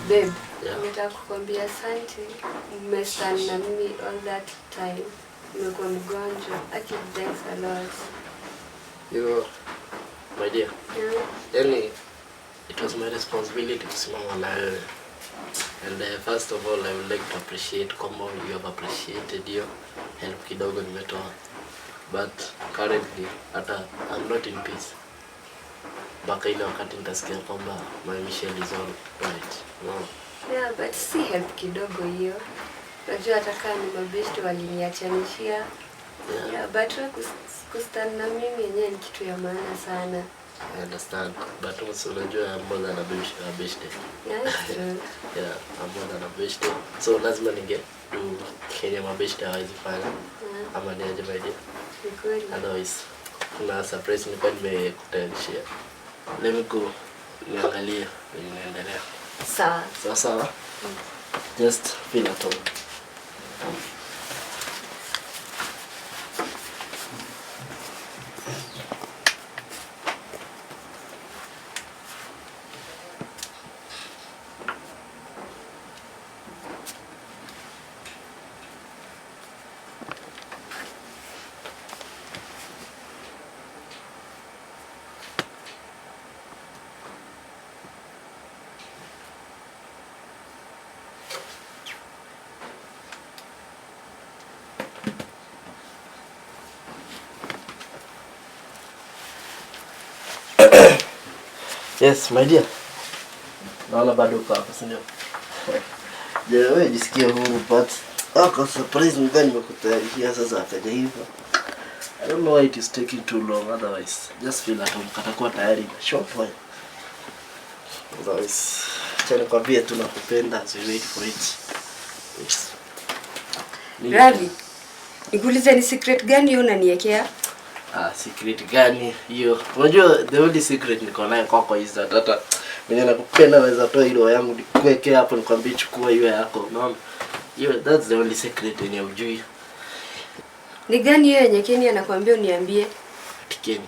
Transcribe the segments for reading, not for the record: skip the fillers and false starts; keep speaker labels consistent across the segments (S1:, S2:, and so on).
S1: Babe, nataka kukwambia asante. Umestand na mimi all that time. Nimekuwa mgonjwa. Thanks a lot.
S2: You, my dear. Yeah. It was my responsibility kusimama na wewe. And first of all, I would like to appreciate kama you have appreciated your help kidogo nimetoa. But currently, I'm not in peace. Baka ile wakati nitasikia kwamba my Michelle is all right. No.
S1: Yeah, but si help kidogo hiyo. Najua ataka ni mabeshte waliniachanishia. Yeah, but kustand na mimi yenyewe ni kitu ya maana sana.
S2: I understand, but also unajua I'm more than a beshte.
S1: Yeah, true.
S2: Yeah, I'm more than a beshte. So lazima ninge do Kenya mabeshte hawezi fanya. Ama ni aje my dear?
S1: Ni kweli.
S2: Otherwise, kuna surprise nilikuwa nimekutayarishia. Let me go. Niangalie inaendelea.
S1: Sawa.
S2: Sawa. Just feel at home. Yes, my dear. Naona bado uko hapa, si ndio? Je, wewe jisikie huru but ako surprise mgani nimekutayarishia sasa akaja hivyo. I don't know why it is taking too long, otherwise just feel at home. Katakuwa tayari in a short while. Otherwise, chani kwambie tunakupenda as we wait for it. Yes.
S1: Ravi, nikuulize ni secret gani hiyo unaniwekea?
S2: Secret gani hiyo? Unajua the only secret niko nayo kwako is that hata mimi nakupenda naweza toa hilo yangu nikuwekea hapo nikwambie chukua hiyo yako. Unaona? Hiyo that's the only secret yenye ujui.
S1: Ni gani hiyo yenye Kenny anakuambia uniambie?
S2: Kenny.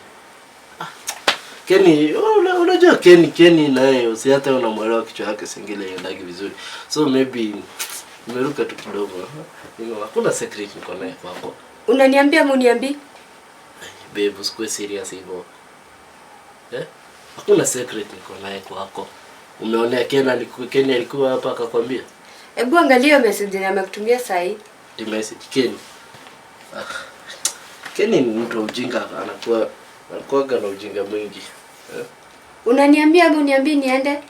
S2: Kenny, unajua Kenny naye usiate unamuelewa kichwa yake singile yendagi vizuri. So maybe nimeruka tu kidogo. Hakuna secret niko nayo kwako.
S1: Unaniambia muniambie?
S2: Babe, usikue serious hivyo. Hakuna secret niko naye kwako. Umeonea Kenny alikuwa hapa akakwambia?
S1: Hebu angalia message amekutumia saa hii.
S2: The message Kenny. Kenny ni mtu ujinga, anakuwa na ujinga mwingi.
S1: Unaniambia au uniambie niende?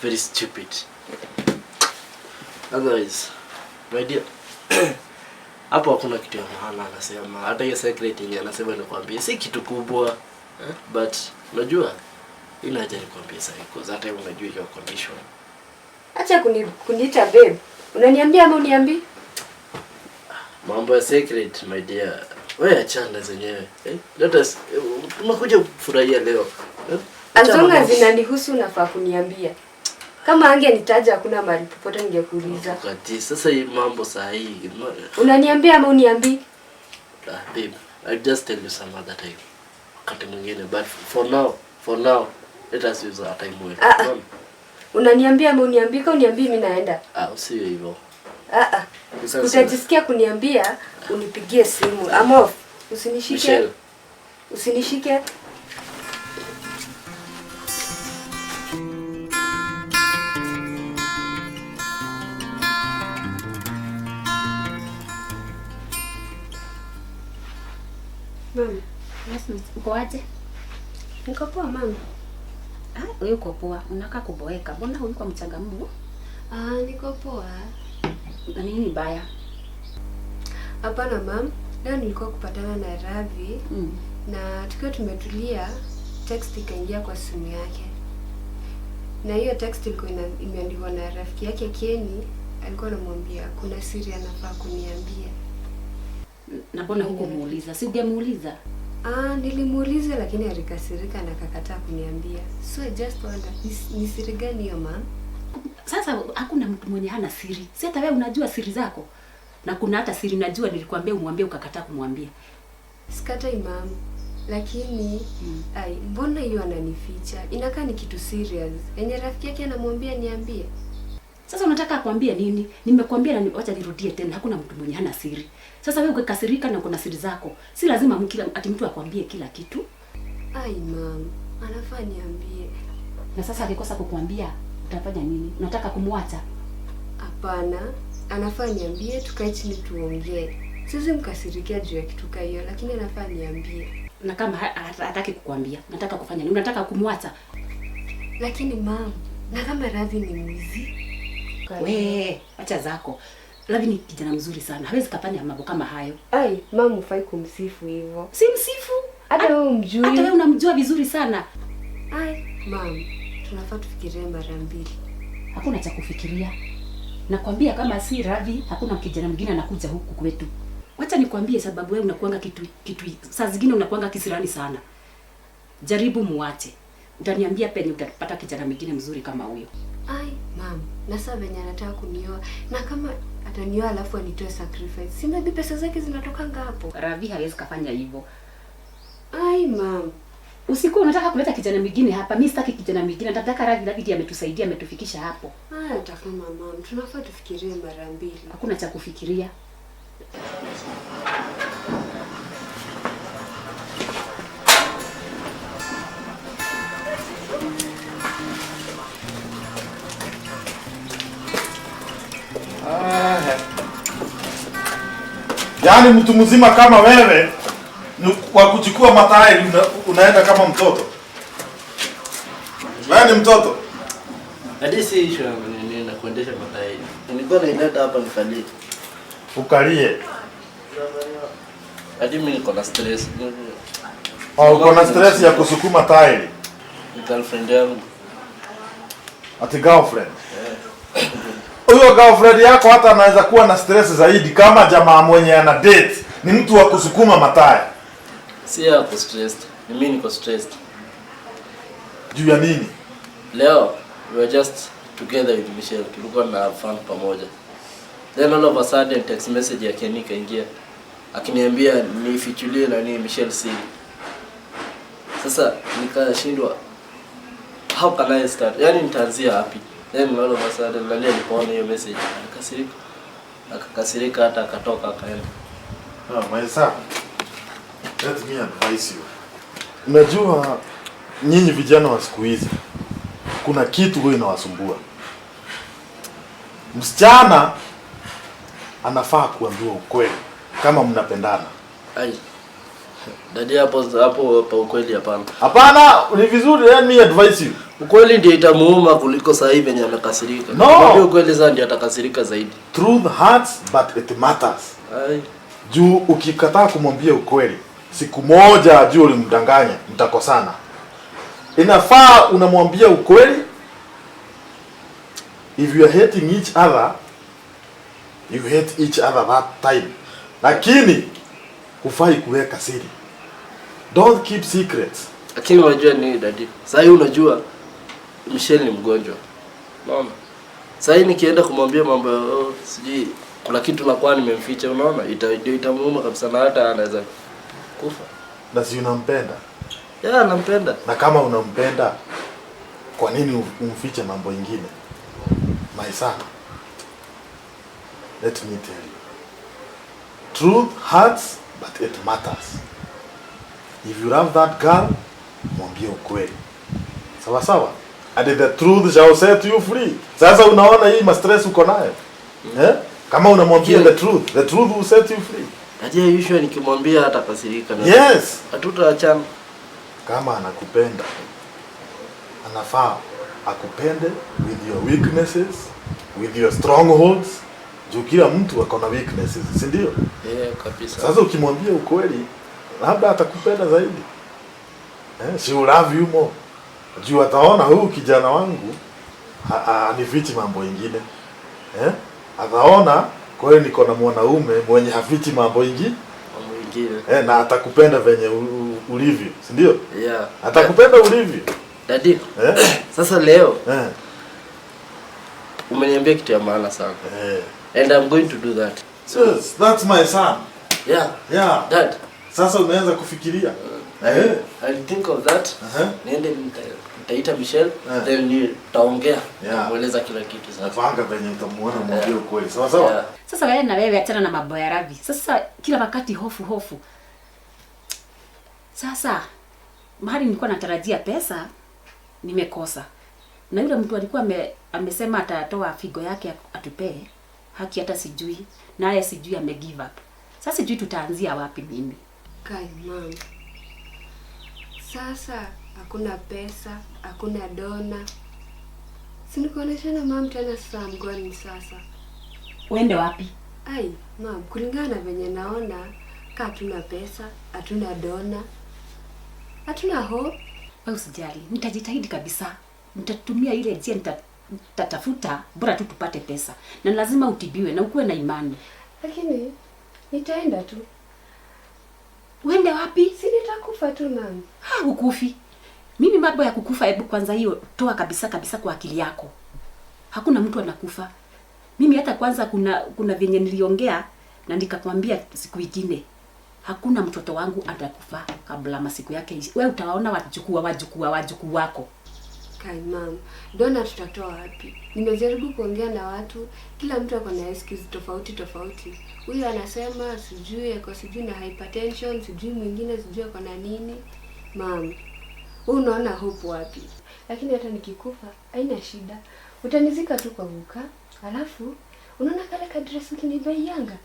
S2: Very stupid. Otherwise, my dear, hapo hakuna kitu ya maana anasema. Hata hiyo secret yenyewe anasema nikwambie si kitu kubwa. But unajua Inaje nikwambie sasa because hata wewe unajua hiyo condition.
S1: Acha kuniita babe. Unaniambia ama uniambii?
S2: Mambo ya secret my dear. Wewe achana zenyewe. Let us tumekuja kufurahia leo.
S1: Azonga zinanihusu unafaa kuniambia. Kama angenitaja hakuna mahali popote ningekuuliza.
S2: Wakati sasa hii mambo saa hii.
S1: Unaniambia ama uniambii?
S2: Babe, I'll just tell you some other time. Wakati mwingine but for now let us use our time well.
S1: Unaniambia ama uniambii? Kama uniambii mimi naenda.
S2: Usiwe hivyo.
S1: Utajisikia kuniambia unipigie simu. Ama usinishike.
S2: Michelle.
S1: Usinishike. Mama,
S3: yes, uko aje?
S1: Niko poa mama.
S3: Wewe uko poa. Unakaa kuboeka. Mbona ulikuwa mchangamfu?
S1: Niko poa.
S3: Na nini baya?
S1: Hapana mama. Leo nilikuwa kupatana na Ravi. Na tukiwa tumetulia text ikaingia kwa simu yake. Na hiyo text ilikuwa imeandikwa na rafiki yake Kenny, alikuwa anamwambia kuna siri anafaa kuniambia.
S3: Na mbona huko muuliza? Si ungemuuliza?
S1: Nilimuuliza lakini alikasirika na akakataa kuniambia. So I just wonder, ni siri gani hiyo mama?
S3: Sasa hakuna mtu mwenye hana siri. Si hata wewe unajua siri zako. Na kuna hata siri najua nilikwambia umwambie ukakataa kumwambia.
S1: Sikatai mama. Lakini mbona hiyo ananificha? Inakaa ni kitu serious. Yenye rafiki yake anamwambia niambie.
S3: Sasa unataka akwambie nini? Nimekwambia na acha nirudie tena, hakuna mtu mwenye hana siri. Sasa wewe ukikasirika na kuna siri zako, si lazima ati mtu akwambie kila kitu.
S1: Mama, anafaa niambie.
S3: Na sasa akikosa kukuambia, utafanya nini? Unataka kumwacha?
S1: Hapana, anafaa niambie tukae chini tuongee. Siwezi mkasirikia juu ya kitu kama hiyo, lakini anafaa niambie.
S3: Na kama hataki kukuambia, nataka kufanya nini? Unataka kumwacha?
S1: Lakini mama, na kama Ravi ni mwizi?
S3: Wewe, acha zako. Ravi ni kijana mzuri sana. Hawezi kufanya mambo kama hayo.
S1: Mama ufai kumsifu hivyo.
S3: Si msifu.
S1: Hata wewe umjui.
S3: Hata wewe unamjua vizuri sana.
S1: Mama, tunafaa tufikirie mara mbili.
S3: Hakuna cha kufikiria. Nakwambia kama si Ravi, hakuna kijana mwingine anakuja huku kwetu. Wacha nikwambie sababu wewe unakuanga kitu saa zingine unakuanga kisirani sana. Jaribu muache. Utaniambia penye utapata kijana mwingine mzuri kama huyo.
S1: Mama, na sasa venye anataka kunioa na kama atanioa alafu anitoe sacrifice. Si maybe pesa zake zinatokanga hapo.
S3: Ravi hawezi kufanya hivyo.
S1: Mama,
S3: usiku unataka kuleta kijana mwingine hapa. Mimi sitaki kijana mwingine. Nataka Ravi ametusaidia, ametufikisha hapo.
S1: Hata kama mama, tunafaa tufikirie mara mbili.
S3: Hakuna cha kufikiria.
S4: Yaani mtu mzima kama wewe wa kuchukua matairi unaenda kama mtoto. Wewe ni mtoto.
S2: Hadi si issue na kuendesha matairi. Nilikuwa naileta hapa nikalie.
S4: Ukalie.
S2: Hadi mimi niko na stress.
S4: Uko na stress ya kusukuma tairi.
S2: Ni girlfriend yangu.
S4: Ati girlfriend. Huyo girlfriend yako hata anaweza kuwa na stress zaidi kama jamaa mwenye ana date ni mtu wa kusukuma matairi.
S2: Si hapo stressed. Mimi niko stressed.
S4: Juu ya nini?
S2: Leo we were just together with Michelle. Tulikuwa na fun pamoja. Then all of a sudden text message ya Kenny kaingia. Akiniambia nifichulie na nini Michelle siri. Sasa nikashindwa how can I start? Yaani nitaanzia wapi? Then all of a sudden nani alipoona hiyo message akakasirika. Akakasirika hata akatoka akaenda.
S4: My son, let me advise you. Unajua nyinyi vijana wa siku hizi kuna kitu huwa inawasumbua. Msichana anafaa kuambiwa ukweli kama mnapendana.
S2: Dadi hapo pa ukweli hapana.
S4: Hapana, ni vizuri let me advise you.
S2: Ukweli ndio itamuuma kuliko sasa hivi venye amekasirika.
S4: No.
S2: Ukweli sasa ndio atakasirika zaidi.
S4: Truth hurts but it matters. Juu ukikataa kumwambia ukweli, siku moja ajue ulimdanganya, mtakosana. Inafaa unamwambia ukweli. If you are hating each other, you hate each other that time. Lakini hufai kuweka siri. Don't keep secrets.
S2: Lakini unajua nini daddy? Sasa unajua Michelle ni mgonjwa. Unaona? Sasa nikienda kumwambia mambo sijui kuna kitu nakuwa nimemficha, unaona? Itamuuma kabisa na hata anaweza kufa.
S4: Na si unampenda?
S2: Yeah, nampenda.
S4: Na kama unampenda, kwa nini umfiche mambo mengine? My son, let me tell you. Truth hurts, but it matters. If you love that girl, mwambie ukweli. Sawa sawa? And the truth shall set you free. Sasa unaona hii stress uko nayo? Kama unamwambia the truth will set you free.
S2: Aje usually nikimwambia hata kasirika na.
S4: Yes.
S2: Hatutaachana.
S4: Kama anakupenda, anafaa akupende with your weaknesses, with your strongholds. Juu kila mtu ako na weaknesses, si ndio?
S2: Kabisa.
S4: Sasa ukimwambia ukweli, labda atakupenda zaidi. She will love you more. Juu ataona huyu kijana wangu anifichi mambo mengine. Ataona kweli niko na mwanaume mwenye hafichi mambo mengine. Na atakupenda venye ulivyo, si ndio?
S2: Yeah.
S4: Atakupenda ulivyo.
S2: Daddy. Sasa leo umeniambia kitu ya maana sana. And I'm going to do that.
S4: Yes, that's my son.
S2: Yeah. Dad.
S4: Sasa umeanza kufikiria.
S2: I'll think of that. Niende nitaita Michelle, then nitaongea. Namueleza kila kitu sasa.
S4: Napanga venye utamuona mwambie ukweli. Sawa sawa?
S3: Sasa wewe na wewe achana na mambo ya Ravi. Sasa kila wakati hofu. Sasa mahali nilikuwa natarajia pesa nimekosa. Na yule mtu alikuwa amesema atatoa figo yake atupee haki, hata sijui. Naye sijui ame give up. Sasa sijui tutaanzia wapi mimi.
S1: Kai mama. Sasa hakuna pesa, hakuna dona. Sinikuoneshana mama tena sasa mgoni sasa.
S3: Uende wapi?
S1: Ai, mama, kulingana venye naona hatuna pesa, hatuna dona. Hatuna hope.
S3: Wewe usijali, nitajitahidi kabisa. Nitatumia ile njia nitatafuta bora tu tupate pesa. Na lazima utibiwe na ukuwe na imani.
S1: Lakini nitaenda tu.
S3: Uende wapi?
S1: Si nitakufa tu mama.
S3: Ukufi. Mimi mambo ya kukufa, hebu kwanza hiyo toa kabisa kwa akili yako. Hakuna mtu anakufa. Mimi hata kwanza kuna venye niliongea na nikakwambia siku nyingine. Hakuna mtoto wangu atakufa kabla masiku yake. Wewe utawaona wajukuu wako.
S1: Kai mama, dona tutatoa wapi? Nimejaribu kuongea na watu, kila mtu ako na excuse tofauti. Huyu anasema sijui na hypertension, sijui mwingine sijui ako na nini. Mama, wewe unaona hope wapi? Lakini hata nikikufa haina shida. Utanizika tu kwa vuka. Alafu unaona kale kadress kinibaianga.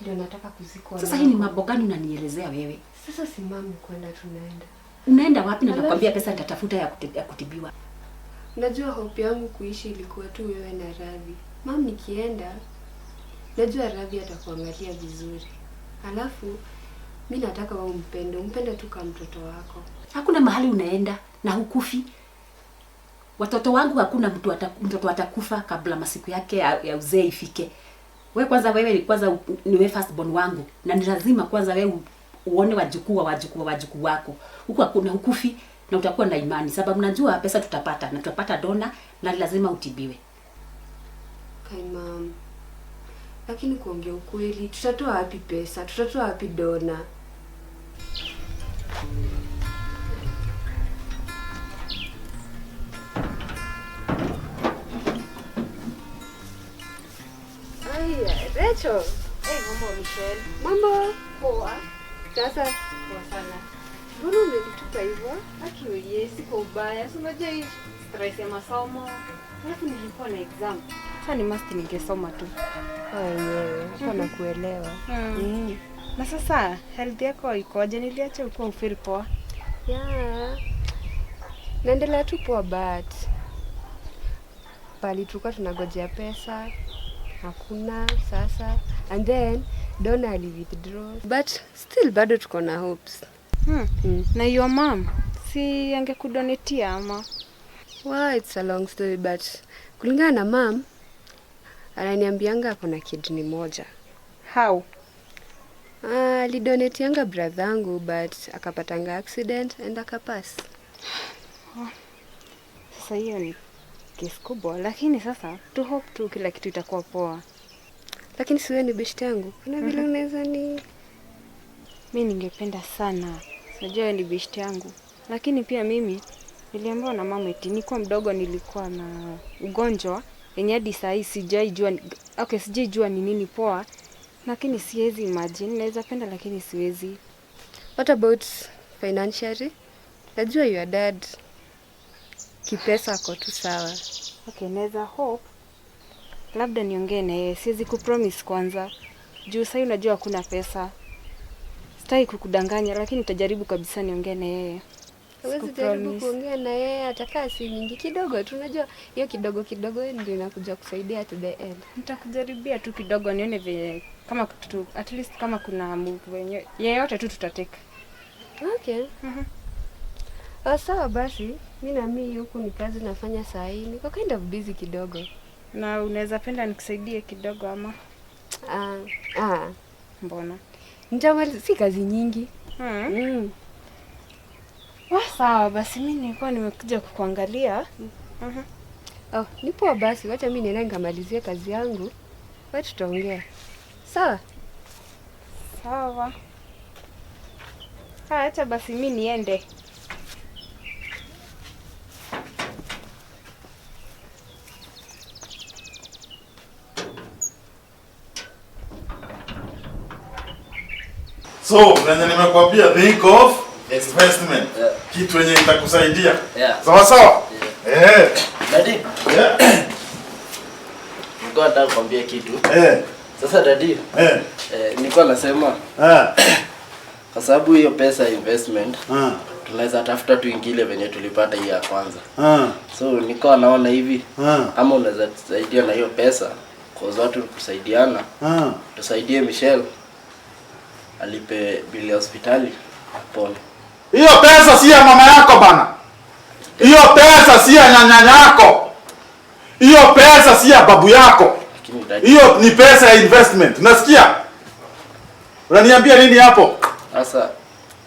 S1: Ndio nataka kuzikwa.
S3: Sasa hii ni mambo gani unanielezea wewe?
S1: Sasa si mama kwenda tunaenda.
S3: Unaenda wapi? Na nakwambia pesa nitatafuta ya kutibiwa.
S1: Najua hope yangu kuishi ilikuwa tu wewe na Ravi. Mama, nikienda najua Ravi atakuangalia vizuri. Alafu mimi nataka wewe umpende tu kama mtoto wako.
S3: Hakuna mahali unaenda na hukufi. Watoto wangu hakuna mtoto atakufa kabla masiku yake ya uzee ifike. Wewe kwanza ni wewe first born wangu, na ni lazima kwanza wewe uone wajukuu wako. Huko hakuna hukufi na utakuwa na imani, sababu najua pesa tutapata na tutapata dona na lazima utibiwe.
S1: Kai mama. Lakini kuongea ukweli, tutatoa wapi pesa? Tutatoa wapi dona? Rachel. Mambo Michelle. Mambo poa. Sasa poa sana. Mbona umenitupa hivyo?
S5: Akiwe siko ubaya. Si unajua hii stress ya masomo. Alafu nilikuwa na exam. Sasa ni must ningesoma tu.
S1: Wewe, hapo nakuelewa.
S5: Na sasa health yako ikoje? Niliacha uko ufeel poa.
S1: Naendelea tu poa, but pali tulikuwa tunagojea pesa hakuna sasa, and then Donna ali withdraw, but still bado tuko na hopes.
S5: Na your mom Si angekudonetia ama.
S1: Wow, it's a long story but kulingana na mom ananiambianga ako na kidney moja.
S5: How?
S1: Alidonetianga brothangu but akapatanga accident and akapass.
S5: Sasa hiyo ni kesi kubwa, lakini sasa tu hope tu kila kitu itakuwa poa.
S1: Lakini siwe ni best yangu. Kuna vile unaweza ni
S5: Mimi ningependa sana. Najua ni best yangu. Lakini pia mimi niliambiwa na mama eti nilikuwa mdogo nilikuwa na ugonjwa yenye hadi saa hii sijajua ni nini poa. Lakini siwezi imagine. Naweza penda lakini siwezi.
S1: What about financially? Najua your dad kipesa ako tu sawa.
S5: Okay, naweza hope. Labda niongee na yeye. Siwezi kupromise kwanza. Juu sasa unajua hakuna pesa. Sitaki kukudanganya lakini nitajaribu kabisa niongee na yeye.
S1: Huwezi jaribu kuongea na yeye atakaa si nyingi kidogo tu. Unajua hiyo kidogo ndio inakuja kusaidia to the end.
S5: Nitakujaribia tu kidogo nione vile kama tu, at least kama kuna move wenyewe. Yeyote tu tutateka.
S1: Okay. Sawa basi, mimi huku ni kazi nafanya saa hii. Niko kind of busy kidogo.
S5: Na unaweza penda nikusaidie kidogo ama? Mbona?
S1: Nitamaliza si kazi nyingi.
S5: Sawa basi mimi nilikuwa nimekuja kukuangalia.
S1: Nipo basi, wacha mimi niende nikamalizie kazi yangu. Wewe tutaongea. Sawa?
S5: Sawa. Acha basi mimi niende.
S4: So, venye nimekwambia think of investment. Kitu yenye itakusaidia. Sawa sawa?
S2: Daddy. Nilikuwa nataka kukwambia kitu. Sasa daddy. Nilikuwa nasema. Kwa sababu hiyo pesa investment. Tunaweza tafuta tu ingine venye tulipata hii ya kwanza. So nilikuwa naona hivi. Ama unaweza tusaidia na hiyo pesa. Kwa watu kusaidiana. Tusaidie Michelle. Alipe bili ya hospitali. Pole.
S4: Hiyo pesa si ya mama yako bana. Hiyo pesa si ya nyanya yako. Hiyo pesa si ya babu yako. Hiyo ni pesa ya investment. Unasikia? Unaniambia nini hapo?
S2: Sasa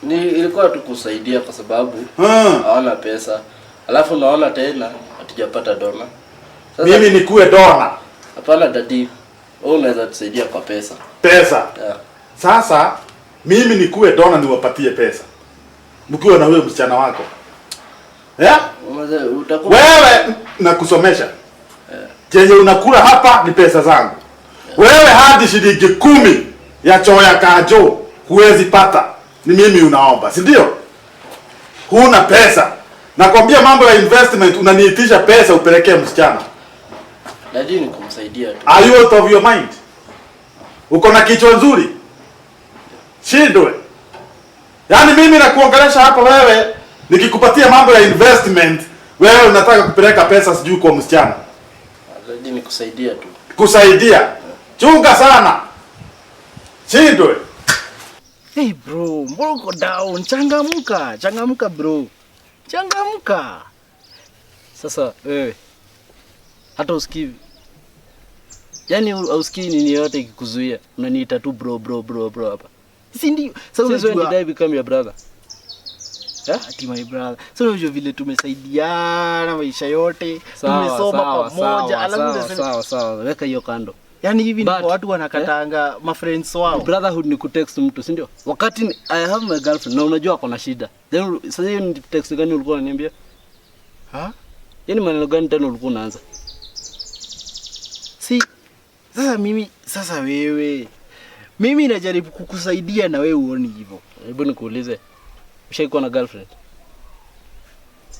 S2: ilikuwa tu kusaidia kwa sababu hawana pesa. Alafu naona tena hatujapata dona.
S4: Sasa mimi nikuwe dona.
S2: Hapana daddy. Wewe unaweza tusaidia kwa pesa.
S4: Pesa. Sasa mimi nikuwe dona niwapatie pesa. Mkiwa na wewe msichana wako. Wewe nakusomesha. Chenye unakula hapa ni pesa zangu. Wewe hadi shilingi 10 ya choo ya Kajo huwezi pata. Ni mimi unaomba, si ndio? Huna pesa. Nakwambia mambo ya investment unaniitisha pesa upelekee msichana.
S2: Daddy ni kumsaidia tu.
S4: Are you out of your mind? Uko na kichwa nzuri? Shindwe. Yaani mimi nakuongelesha hapa wewe nikikupatia mambo ya investment, wewe unataka kupeleka pesa sijui kwa msichana.
S2: Daddy ni kusaidia tu.
S4: Kusaidia. Chunga sana. Shindwe.
S6: Hey bro, mbona uko down? Changamka bro. Changamka. Sasa wewe hata usikii. Yaani usikii nini yote ikikuzuia. Unaniita tu bro hapa. Si ndio? Sasa
S2: unajua when did I become your brother?
S6: Ati my brother. Sasa unajua vile tumesaidiana maisha yote. Tumesoma pamoja.
S2: Alafu sawa. Weka hiyo kando.
S6: Yaani hivi ndio watu wanakatanga ma friends wao.
S2: Brotherhood ni kutext mtu, si ndio? Wakati I have my girlfriend na unajua ako na shida. Then sasa hiyo ni text gani ulikuwa unaniambia? Yaani maneno gani tena ulikuwa unaanza?
S6: Sasa wewe. Mimi najaribu kukusaidia na wewe uone hivyo.
S2: Hebu nikuulize. Ushaikuwa na girlfriend?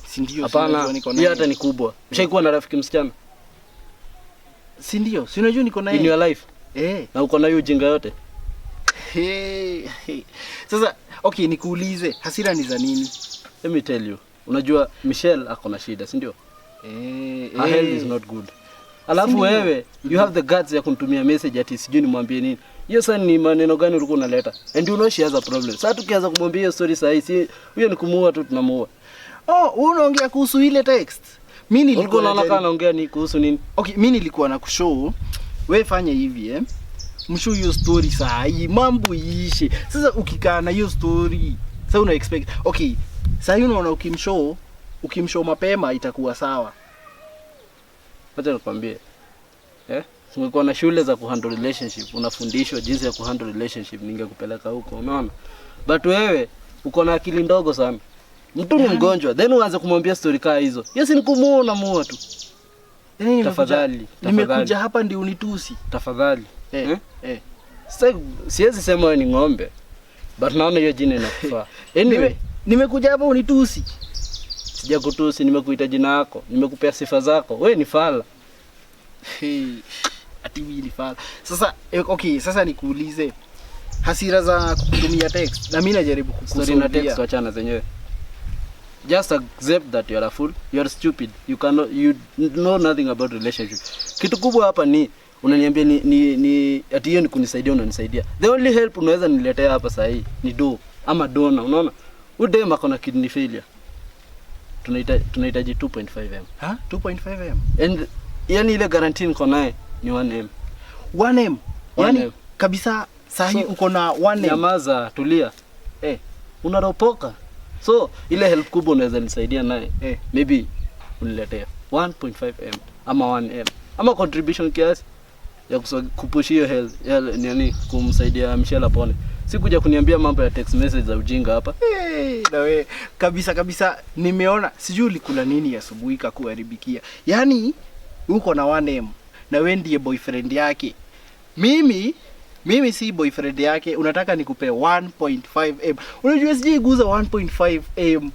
S6: Si ndio?
S2: Hapana, hiyo hata ni kubwa. Ushaikuwa na rafiki msichana?
S6: Si ndio? Si unajua niko naye
S2: in your life?
S6: Na
S2: uko na hiyo ujinga yote?
S6: Sasa okay, nikuulize, hasira ni za nini?
S2: Let me tell you. Unajua Michelle ako na shida, si ndio? Her health is not good. Alafu wewe you have the guts ya kumtumia message ati sijui nimwambie nini. Hiyo sasa ni maneno gani ulikuwa unaleta? And you know she has a problem. Sasa tukianza kumwambia hiyo story sasa hivi, huyo ni kumuua tu tunamuua.
S6: Oh, unaongea kuhusu ile text. Mimi nilikuwa
S2: naongea ni kuhusu nini?
S6: Okay, mimi nilikuwa na kushow. Wewe fanya hivi mshow hiyo story saa hii mambo iishe. Sasa ukikaa na hiyo story, sasa una expect. Okay, sasa hiyo unaona ukimshow mapema itakuwa sawa.
S2: Wacha nikwambie. Ungekuwa na shule za kuhandle relationship, unafundishwa jinsi ya kuhandle relationship, ningekupeleka huko, unaona? But wewe uko na akili ndogo sana. Mtu ni mgonjwa, then uanze kumwambia story kama hizo. Yes, ni kumuona mua tu. Tafadhali.
S6: Nimekuja hapa ndio unitusi.
S2: Tafadhali. Sasa siwezi sema wewe ni ng'ombe. But naona hiyo jina inakufaa. Anyway,
S6: nimekuja hapa unitusi.
S2: Sijakutusi, nimekuita jina lako, nimekupea sifa zako. Wewe ni fala.
S6: Ati mimi ni fala. Sasa okay, sasa nikuulize. Hasira za kukutumia text na mimi najaribu kukusaidia.
S2: Story na text wachana zenyewe. Just accept that you are a fool, you are stupid, you know nothing about relationship. Kitu kubwa hapa ni unaniambia ni ati hiyo ni kunisaidia, unanisaidia. The only help unaweza niletea hapa sasa hii ni do ama dona, unaona? Udema kuna kidney failure. Tunahitaji 2.5M.
S6: 2.5M.
S2: And yani ile guarantee niko naye ni 1M.
S6: 1M. Yani kabisa sasa hii uko na 1M.
S2: Nyamaza, tulia. Unaropoka. So ile help kubwa unaweza nisaidia naye. Maybe uniletea 1.5M ama 1M. Ama contribution kiasi ya kupush hiyo health, yani kumsaidia Michelle apone. Sikuja kuniambia mambo ya text message za ujinga hapa.
S6: Na wewe kabisa nimeona sijui ulikula nini asubuhi kakuharibikia. Yaani uko na 1M na wewe ndiye boyfriend yake. Mimi si boyfriend yake, unataka nikupe 1.5M. Unajua sije guza 1.5M.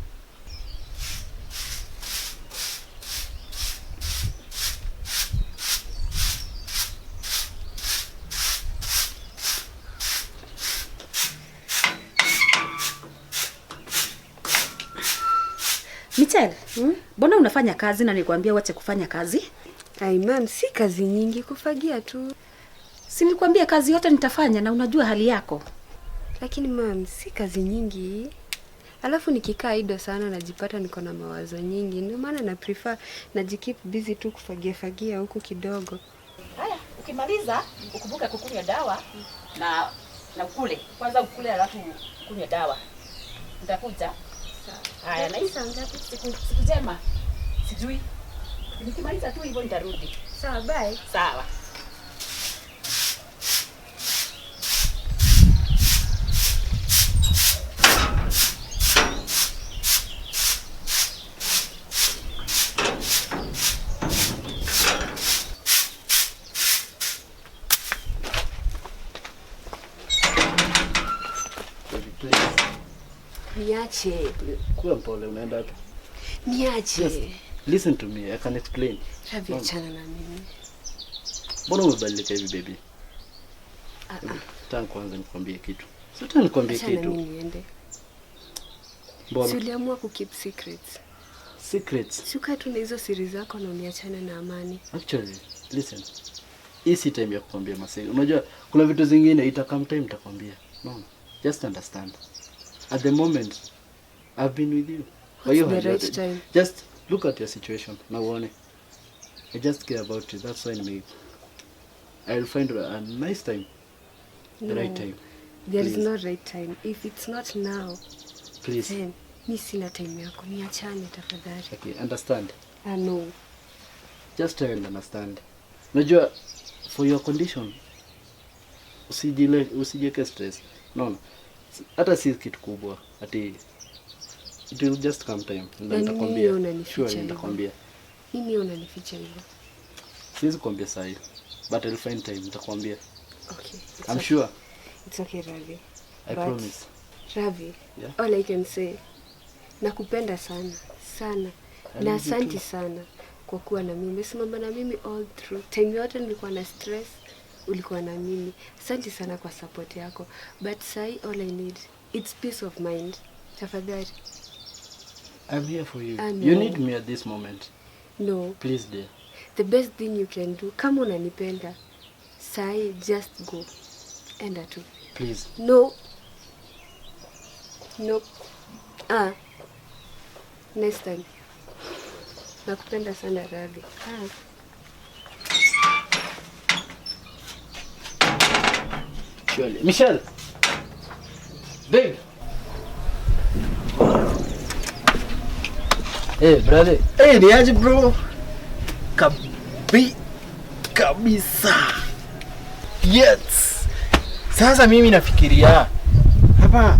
S3: Michelle, mbona unafanya kazi na nilikwambia wache kufanya kazi?
S1: Ai ma'am, si kazi nyingi, kufagia tu.
S3: Si nilikwambia kazi yote nitafanya na unajua hali yako.
S1: Lakini ma'am, si kazi nyingi. Alafu nikikaa idle sana najipata niko na mawazo nyingi. Ndio maana na prefer najikeep busy tu kufagia huku kidogo.
S3: Haya, ukimaliza ukumbuke kukunywa dawa na ukule. Kwanza ukule alafu kunywa dawa. Nitakuja. Haya, na hizo ngapi? Siku njema. Sijui. Nikimaliza tu hivyo nitarudi.
S1: Sawa, bye.
S3: Sawa.
S1: Niache.
S2: Kuwa mpole, unaenda wapi?
S1: Niache.
S2: Yes. Listen to me, I can explain.
S1: Ravi, achana na mimi.
S2: Mbona umebadilika hivi baby? Tangu kwanza nikwambie kitu. Sasa nikwambie kitu.
S1: Achana mimi niende.
S2: Mbona?
S1: Si uliamua kukeep secrets.
S2: Secrets?
S1: Shuka tu na hizo siri zako na uniachane na amani.
S2: Actually, listen. Hii si time ya kukwambia masiri. Unajua kuna vitu zingine itakam time nitakwambia. No. Just understand. At the moment, I've been with you.
S1: What's the right time?
S2: Just look at your situation. Now, uone. I just care about you. That's why I'll find a nice time. The right time.
S1: There is no right time. If it's not now,
S2: please.
S1: Then, mi sina time yako. Niachane tafadhali.
S2: Okay, understand?
S1: No.
S2: Just try and understand. Unajua, for your condition, usijeke stress. No. Hata si kitu kubwa. Ati it will just come time. Nitakwambia. Sure, nitakwambia.
S1: Mimi unanificha hivyo.
S2: Siwezi kuambia sasa hivi. But I'll find time. Nitakwambia.
S1: Okay.
S2: I'm sure.
S1: It's okay, Ravi.
S2: I promise.
S1: Ravi,
S2: yeah?
S1: All I can say, nakupenda sana. Sana. Na asante sana kwa kuwa na mimi. Umesimama na mimi all through. Time yote nilikuwa na stress. Ulikuwa na mimi. Asante sana kwa support yako. But sai all I need, it's peace of mind. Tafadhali.
S2: I'm here for you. You need me at this moment.
S1: No.
S2: Please dear.
S1: The best thing you can do, kama unanipenda, sai just go. Enda tu.
S2: Please.
S1: No. Nope. Next time. Nakupenda sana Ravi.
S6: Surely. Michelle. Babe.
S2: Hey brother.
S6: Hey, ni aje bro? Kabisa. Yes. Sasa mimi nafikiria hapa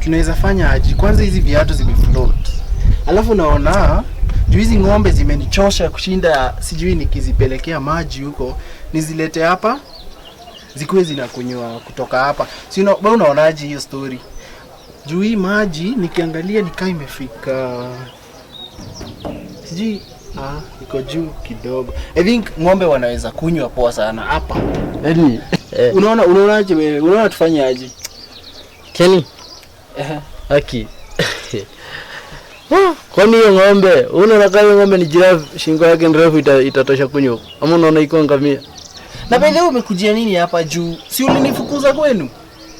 S6: tunaweza fanya aje? Kwanza hizi viatu zimefloat. Alafu naona juu hizi ng'ombe zimenichosha kushinda, sijui nikizipelekea maji huko nizilete hapa zikuwe zinakunywa kutoka hapa. Si unaonaje hiyo story? Juu hii maji nikiangalia nikaa imefika sijui iko juu kidogo. I think ng'ombe wanaweza kunywa poa sana hapa.
S2: Yaani
S6: Unaonaje wewe? Unaona tufanye aje?
S2: Kenny. Haki. Kwani hiyo ng'ombe, unaona kama ng'ombe ni giraffe, shingo yake ndefu itatosha kunywa? Ama unaona iko ngamia?
S6: Na pale umekujia nini hapa juu? Si ulinifukuza kwenu?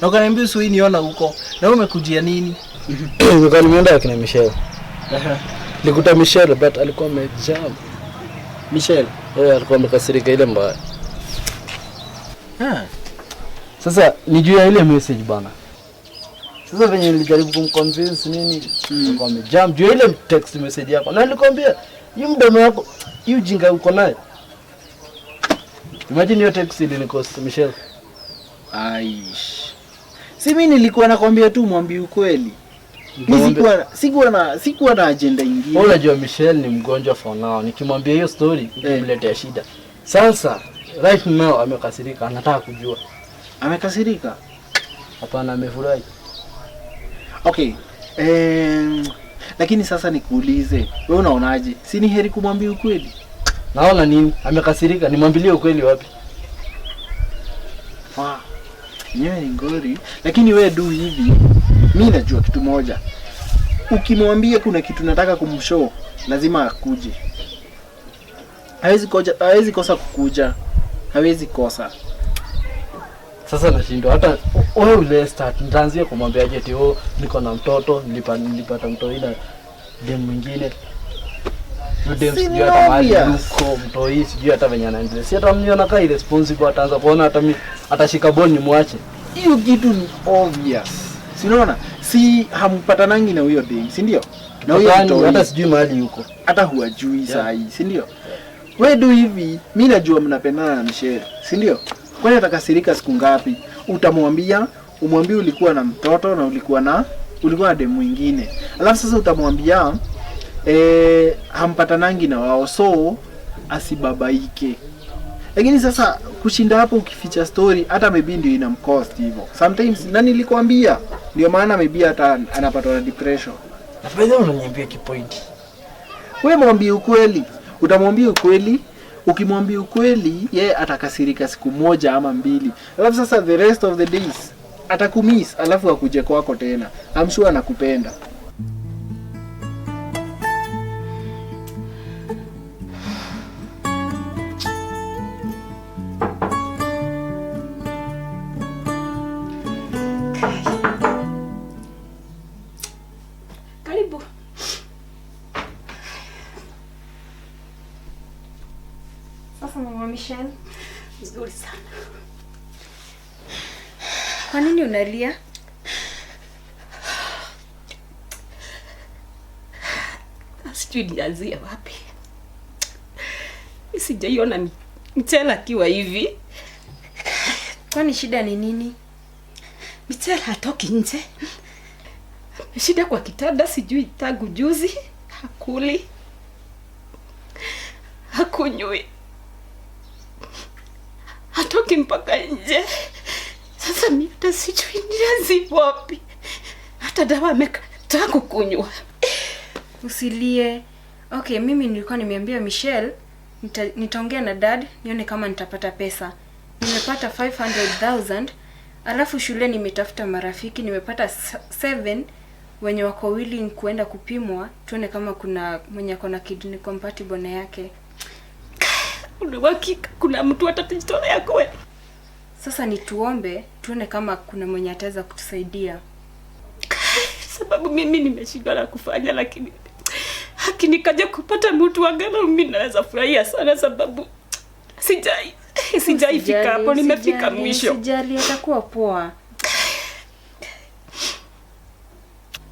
S6: Na ukaniambia usui niona huko. Na umekujia nini?
S2: Nilikuwa nimeenda kina Michelle. Nilikuta Michelle but alikuwa amejam.
S6: Michelle,
S2: Alikuwa amekasirika ile mbaya. Sasa nijue ya ile message bana. Sasa venye nilijaribu kumconvince nini, alikuwa amejam juu ile text message yako. Na nilikwambia, hii mdomo wako, hii ujinga uko naye. Imagine hiyo text ile nikost Michelle.
S6: Aish. Si mimi nilikuwa nakwambia tu mwambie ukweli. Mimi sikuwa na agenda nyingine.
S2: Unajua Michelle ni mgonjwa for now. Nikimwambia hiyo story itamletea shida. Sasa right now amekasirika, anataka kujua.
S6: Amekasirika?
S2: Hapana, amefurahi.
S6: Okay. Lakini sasa nikuulize, wewe unaonaje? Si ni heri kumwambia ukweli?
S2: Naona nini? Amekasirika, nimwambilie ukweli wapi?
S6: Nyewe ni ngori, lakini wewe du hivi, mimi najua kitu moja. Ukimwambia kuna kitu nataka kumshow, lazima akuje. Hawezi kosa kukuja. Hawezi kosa.
S2: Sasa nashindwa hata wewe ule start nitaanzia kumwambia aje eti niko na mtoto, nilipata mtoto ila dem mwingine. Dem sijui hata mahali yuko mtoi, sijui hata venye anaendelea. Si hata mniona kai responsible, ataanza kuona hata mimi atashika boni nimwache.
S6: Hiyo kitu ni obvious. Si unaona? Si hampatanangi na huyo dem, si ndio? Na huyo mtoi
S2: hata sijui mahali yuko.
S6: Hata huajui saa hii, si ndio? Wewe do hivi, mimi najua mnapendana na Michelle, si ndio? Kwani atakasirika siku ngapi? Utamwambia, umwambie ulikuwa na mtoto na ulikuwa na dem mwingine. Alafu sasa utamwambia hampatanangi na wao, so asibabaike. Lakini sasa kushinda hapo ukificha story, hata maybe ndio inamcost hivyo. Sometimes na nilikwambia, ndio maana maybe hata anapatwa na depression.
S2: Na pia unaniambia kipoint.
S6: Wewe mwambie ukweli. Utamwambia ukweli. Ukimwambia ukweli, yeye atakasirika siku moja ama mbili. Alafu sasa the rest of the days atakumiss, alafu akuje kwako tena. I'm sure anakupenda.
S3: Karibu.
S5: Sasa mama Michelle,
S3: Nzuri sana.
S5: kwa nini unalia?
S3: Sijui nianzie wapi. Sijaiona Michelle akiwa hivi.
S5: Kwani shida ni nini?
S3: Michelle hatoki nje. Shida kwa kitanda, sijui tangu juzi. Hakuli. Hakunywi. Hatoki mpaka nje. Sasa mimi hata sijui nianzie wapi. Hata dawa amekataa kukunywa.
S5: Usilie. Okay, mimi nilikuwa nimeambia Michelle nitaongea na dad nione kama nitapata pesa. Nimepata 500,000. Alafu shule nimetafuta marafiki, nimepata 7 wenye wako willing kuenda kupimwa, tuone kama kuna mwenye akona kidney compatible na yake.
S3: Unahakika kuna mtu atajitolea kweli?
S5: Sasa nituombe tuone kama kuna mwenye ataweza kutusaidia.
S3: Sababu mimi nimeshindwa la kufanya, lakini Haki nikaja kupata mtu angalau mimi naweza furahia sana, sababu sijaifika hapo, nimefika mwisho.
S5: Sijali, atakuwa poa.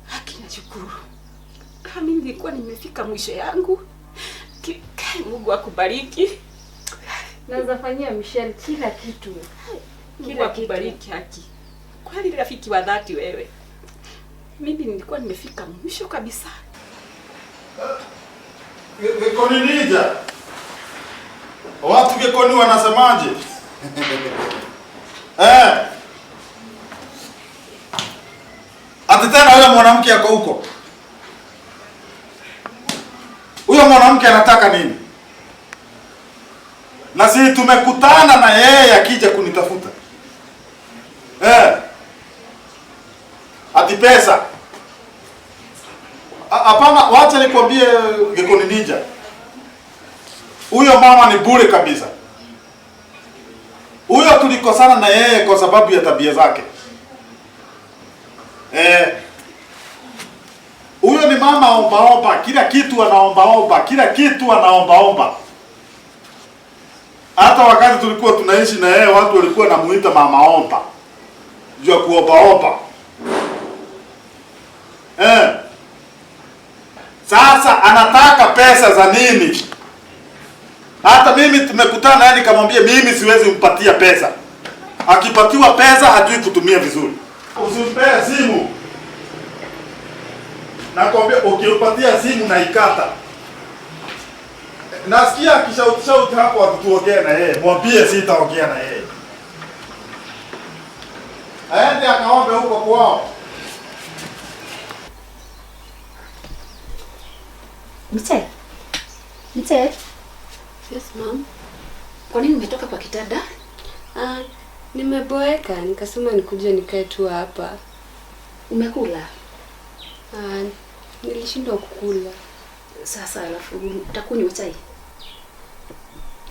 S3: Haki nashukuru. Mimi nilikuwa nimefika mwisho yangu. Mungu akubariki.
S5: Naweza fanyia Michelle kila kitu.
S3: Mungu akubariki Haki. Kwani rafiki wa dhati wewe. Mimi nilikuwa nimefika mwisho kabisa.
S4: Gekoni nija. Watu Gekoni wanasemaje? Ati tena huyo mwanamke yako huko. Huyo mwanamke anataka nini? Na si tumekutana na yeye akija kunitafuta. Ati pesa. Hapana, wacha nikwambie Gekoni Nija. Huyo mama ni bure kabisa. Huyo tulikosana na yeye kwa sababu ya tabia zake. Huyo ni mama omba, kila kitu anaomba, kila kitu anaomba. Hata wakati tulikuwa tunaishi na yeye watu walikuwa namuita mama omba. Jua kuomba. Sasa anataka pesa za nini? Hata mimi tumekutana naye nikamwambia mimi siwezi mpatia pesa. Akipatiwa pesa hajui kutumia vizuri. Usimpe simu. Nakwambia ukimpatia simu na ikata. Nasikia akishauti hapo atuongee na yeye. Mwambie sitaongea na yeye. Aende akaombe huko kwao.
S3: Mite.
S1: Yes, mom.
S3: Kwa nini umetoka kwa kitanda?
S1: Nimeboeka, nikasema nikuje nikae tu hapa.
S3: Umekula?
S1: Nilishindwa kukula.
S3: Sasa alafu utakunywa chai?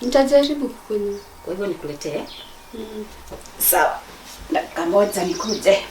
S1: Nitajaribu kukunywa.
S3: Kwa hivyo nikuletee? Sawa. Dakika moja nikuje.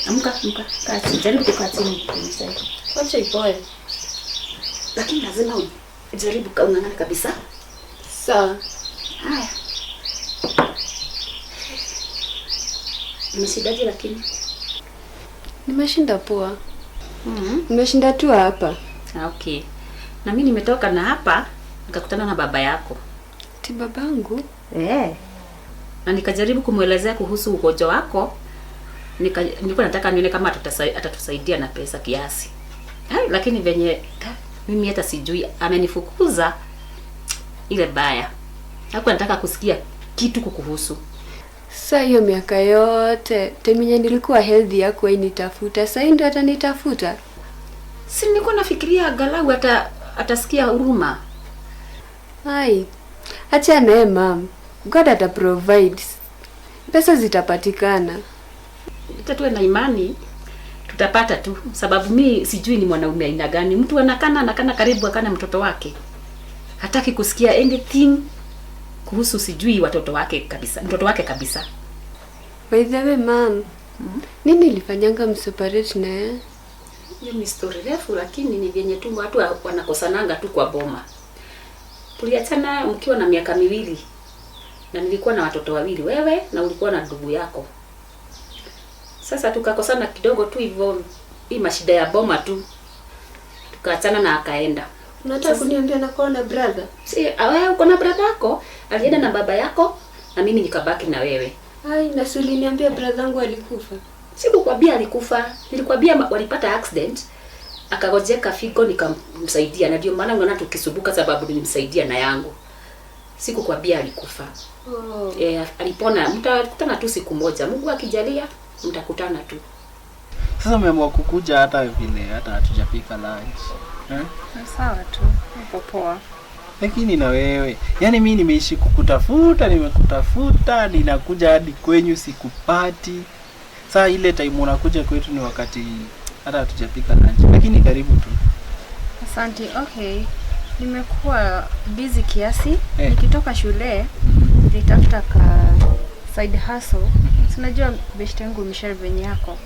S3: Amka. Kati, jaribu kukaa chini.
S1: Wacha ipoe.
S3: Lakini lazima ujaribu kaungangana kabisa.
S1: Sawa.
S3: Haya. Umeshindaje lakini?
S1: Nimeshinda poa. Nimeshinda tu hapa.
S3: Okay. Na mimi nimetoka na hapa nikakutana na baba yako.
S1: Ti babangu?
S3: Na nikajaribu kumuelezea kuhusu ugonjwa wako. Nilikuwa nataka nione kama atatusaidia na pesa kiasi. Lakini venye mimi hata sijui amenifukuza ile baya. Hakuwa nataka kusikia kitu kukuhusu.
S1: Sasa hiyo miaka yote teminye nilikuwa healthy yako initafuta. Sasa ndio atanitafuta.
S3: Si nilikuwa nafikiria galau atasikia huruma.
S1: Acha naye mom. God ata provide. Pesa zitapatikana.
S3: Tuwe na imani tutapata tu, sababu mi sijui ni mwanaume aina gani. Mtu anakana karibu akana mtoto wake. Hataki kusikia anything kuhusu sijui mtoto wake kabisa.
S1: By the way mom, nini ilifanyanga mseparate na yeye?
S3: Hiyo ni story refu, lakini ni vyenye tu watu wanakosananga tu kwa boma. Tuliachana mkiwa na miaka 2. Na nilikuwa na watoto 2, wewe na ulikuwa na ndugu yako. Sasa tukakosana kidogo tu hivyo, hii mashida ya boma tu. Tukaachana na akaenda.
S1: Unataka kuniambia nakuwa na brother?
S3: Si, wewe uko na brother yako? Alienda na baba yako na mimi nikabaki na wewe.
S1: Na si uliniambia brother yangu alikufa?
S3: Sikukwambia alikufa. Nilikwambia walipata accident. Akagojeka figo nikamsaidia, na ndio maana unaona tukisubuka sababu nilimsaidia na yangu. Sikukwambia alikufa.
S1: Oh.
S3: Alipona. Mtakutana tu siku moja. Mungu akijalia mtakutana tu.
S6: Sasa umeamua kukuja hata vile hata hatujapika lunch.
S5: Sawa tu. Uko poa.
S6: Lakini na wewe, yaani mimi nimeishi nimekutafuta, ninakuja hadi kwenyu sikupati. Saa ile time unakuja kwetu ni wakati hata hatujapika lunch. Lakini karibu tu.
S5: Asante. Okay. Nimekuwa busy kiasi. Nikitoka shule nitafuta ka side hustle. Unajua best yangu Michelle venye yako.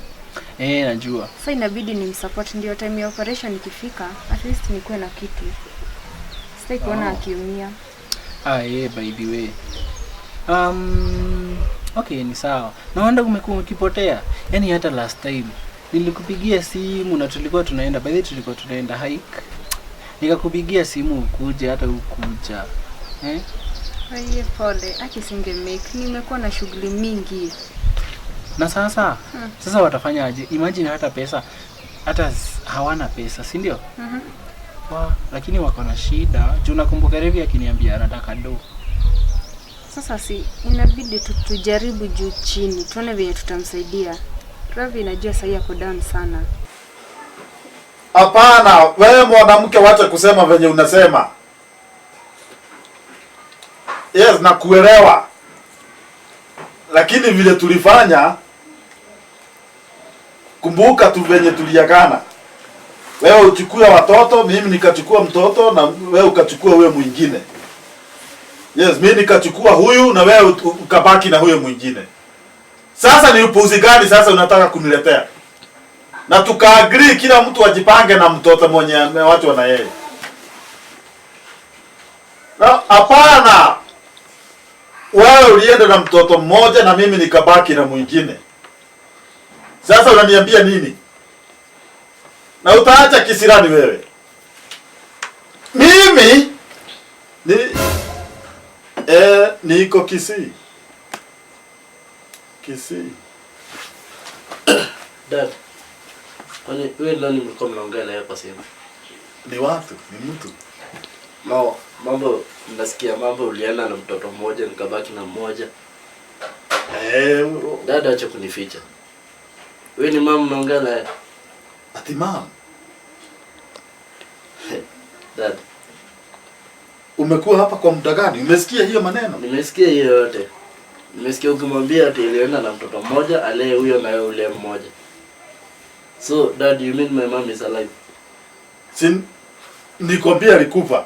S6: Najua.
S5: Sasa inabidi nimsupport ndio time ya operation ikifika, at least nikuwe na kitu. Sitaki kuona akiumia.
S6: By the way. Okay, ni sawa. Naona umekuwa ukipotea. Yaani hata last time nilikupigia simu na tulikuwa tunaenda hike. Nikakupigia simu ukuje hata ukuja.
S5: Pole, akisinge make. Nimekuwa na shughuli mingi.
S6: Na sasa watafanya aje? Imagine hata hawana pesa, si ndio? Lakini wako na shida. Juu nakumbuka Revi akiniambia anataka do.
S5: Sasa inabidi tujaribu juu chini. Tuone vile tutamsaidia. Revi najua sasa yako down sana.
S4: Hapana, wewe mwanamke wacha kusema venye unasema. Yes, nakuelewa. Lakini vile tulifanya, kumbuka tu venye tuliagana. Wewe uchukue watoto, mimi nikachukua mtoto na wewe ukachukua huyo mwingine. Yes, mimi nikachukua huyu na wewe ukabaki na huyo mwingine. Sasa ni upuuzi gani sasa unataka kuniletea? Na tukaagree kila mtu ajipange na mtoto mwenye watu na yeye. Na hapana. Wewe ulienda na mtoto mmoja na mimi nikabaki na mwingine. Sasa unaniambia nini? Na utaacha kisirani wewe. Mimi niko Kisii.
S2: Dad. Kwani wewe nani mlikuwa mnaongea naye kwa simu?
S4: Ni watu, ni mtu.
S2: No, nasikia mambo ulienda na mtoto mmoja nikabaki na mmoja. Dada acha kunificha. Wewe ni mama mnaongea naye?
S4: Ati mama.
S2: Dad.
S4: Umekuwa hapa kwa muda gani? Umesikia hiyo maneno?
S2: Nimesikia hiyo yote. Nimesikia ukimwambia ati ilienda na mtoto mmoja, alee huyo na yeye ule mmoja. So, Dad, you mean my mom is alive?
S4: Nikwambia alikufa.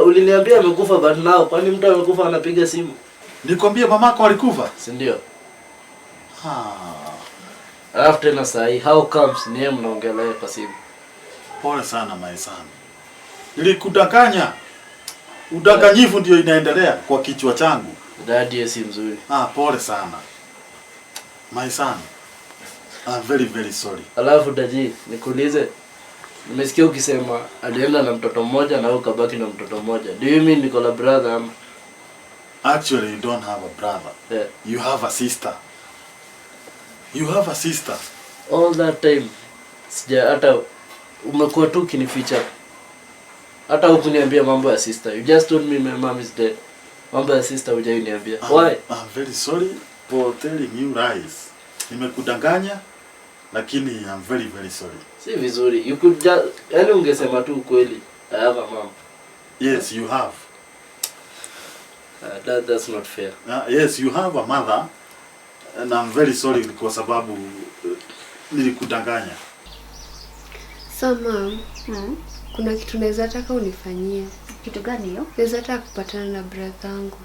S2: Uliniambia amekufa but now kwani mtu amekufa anapiga simu?
S4: Nikwambia mamako alikufa?
S2: Si ndio? After na sahi, how comes ni yeye mnaongelea kwa simu?
S4: Pole sana my son. Nilikudanganya. Udanganyifu ndio inaendelea kwa kichwa changu.
S2: Dad, yeye si mzuri.
S4: Pole sana. My son. I'm very very sorry.
S2: Alafu Daji, nikuulize. Nimesikia ukisema alienda na mtoto mmoja na ukabaki na mtoto mmoja. Do you mean niko na brother ama?
S4: Actually, you don't have a brother.
S2: Yeah.
S4: You have a sister. You have a sister.
S2: All that time. Sija hata umekuwa tu kinificha. Hata hukuniambia mambo ya sister. You just told me my mom is dead. Mambo ya sister hujaniambia. Why?
S4: I'm very sorry for telling you lies. Nimekudanganya lakini I'm very very sorry.
S2: Si vizuri. You could just yani ungesema tu ukweli. I have a mom.
S4: Yes, you have.
S2: That's not fair.
S4: Yes, you have a mother and I'm very sorry kwa sababu nilikudanganya.
S1: So mom, kuna kitu naweza taka unifanyie.
S3: Kitu gani hiyo?
S1: Naweza taka kupatana na brother yangu.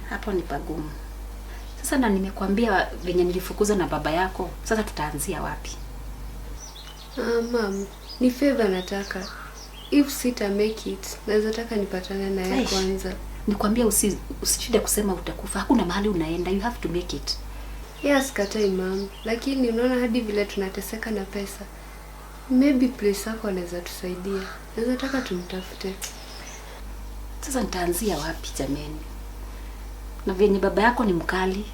S3: Hapo ni pagumu. Sasa na nimekwambia venye nilifukuza na baba yako. Sasa tutaanzia wapi?
S1: Mom, ni favor nataka. If sita make it, naweza taka nipatane na yeye kwanza.
S3: Nikwambia usishinde kusema utakufa. Hakuna mahali unaenda. You have to make it.
S1: Yes, katai mom. Lakini unaona hadi vile tunateseka na pesa. Maybe place yako anaweza tusaidia. Naweza taka tumtafute.
S3: Sasa nitaanzia wapi jameni? Na venye baba yako ni mkali.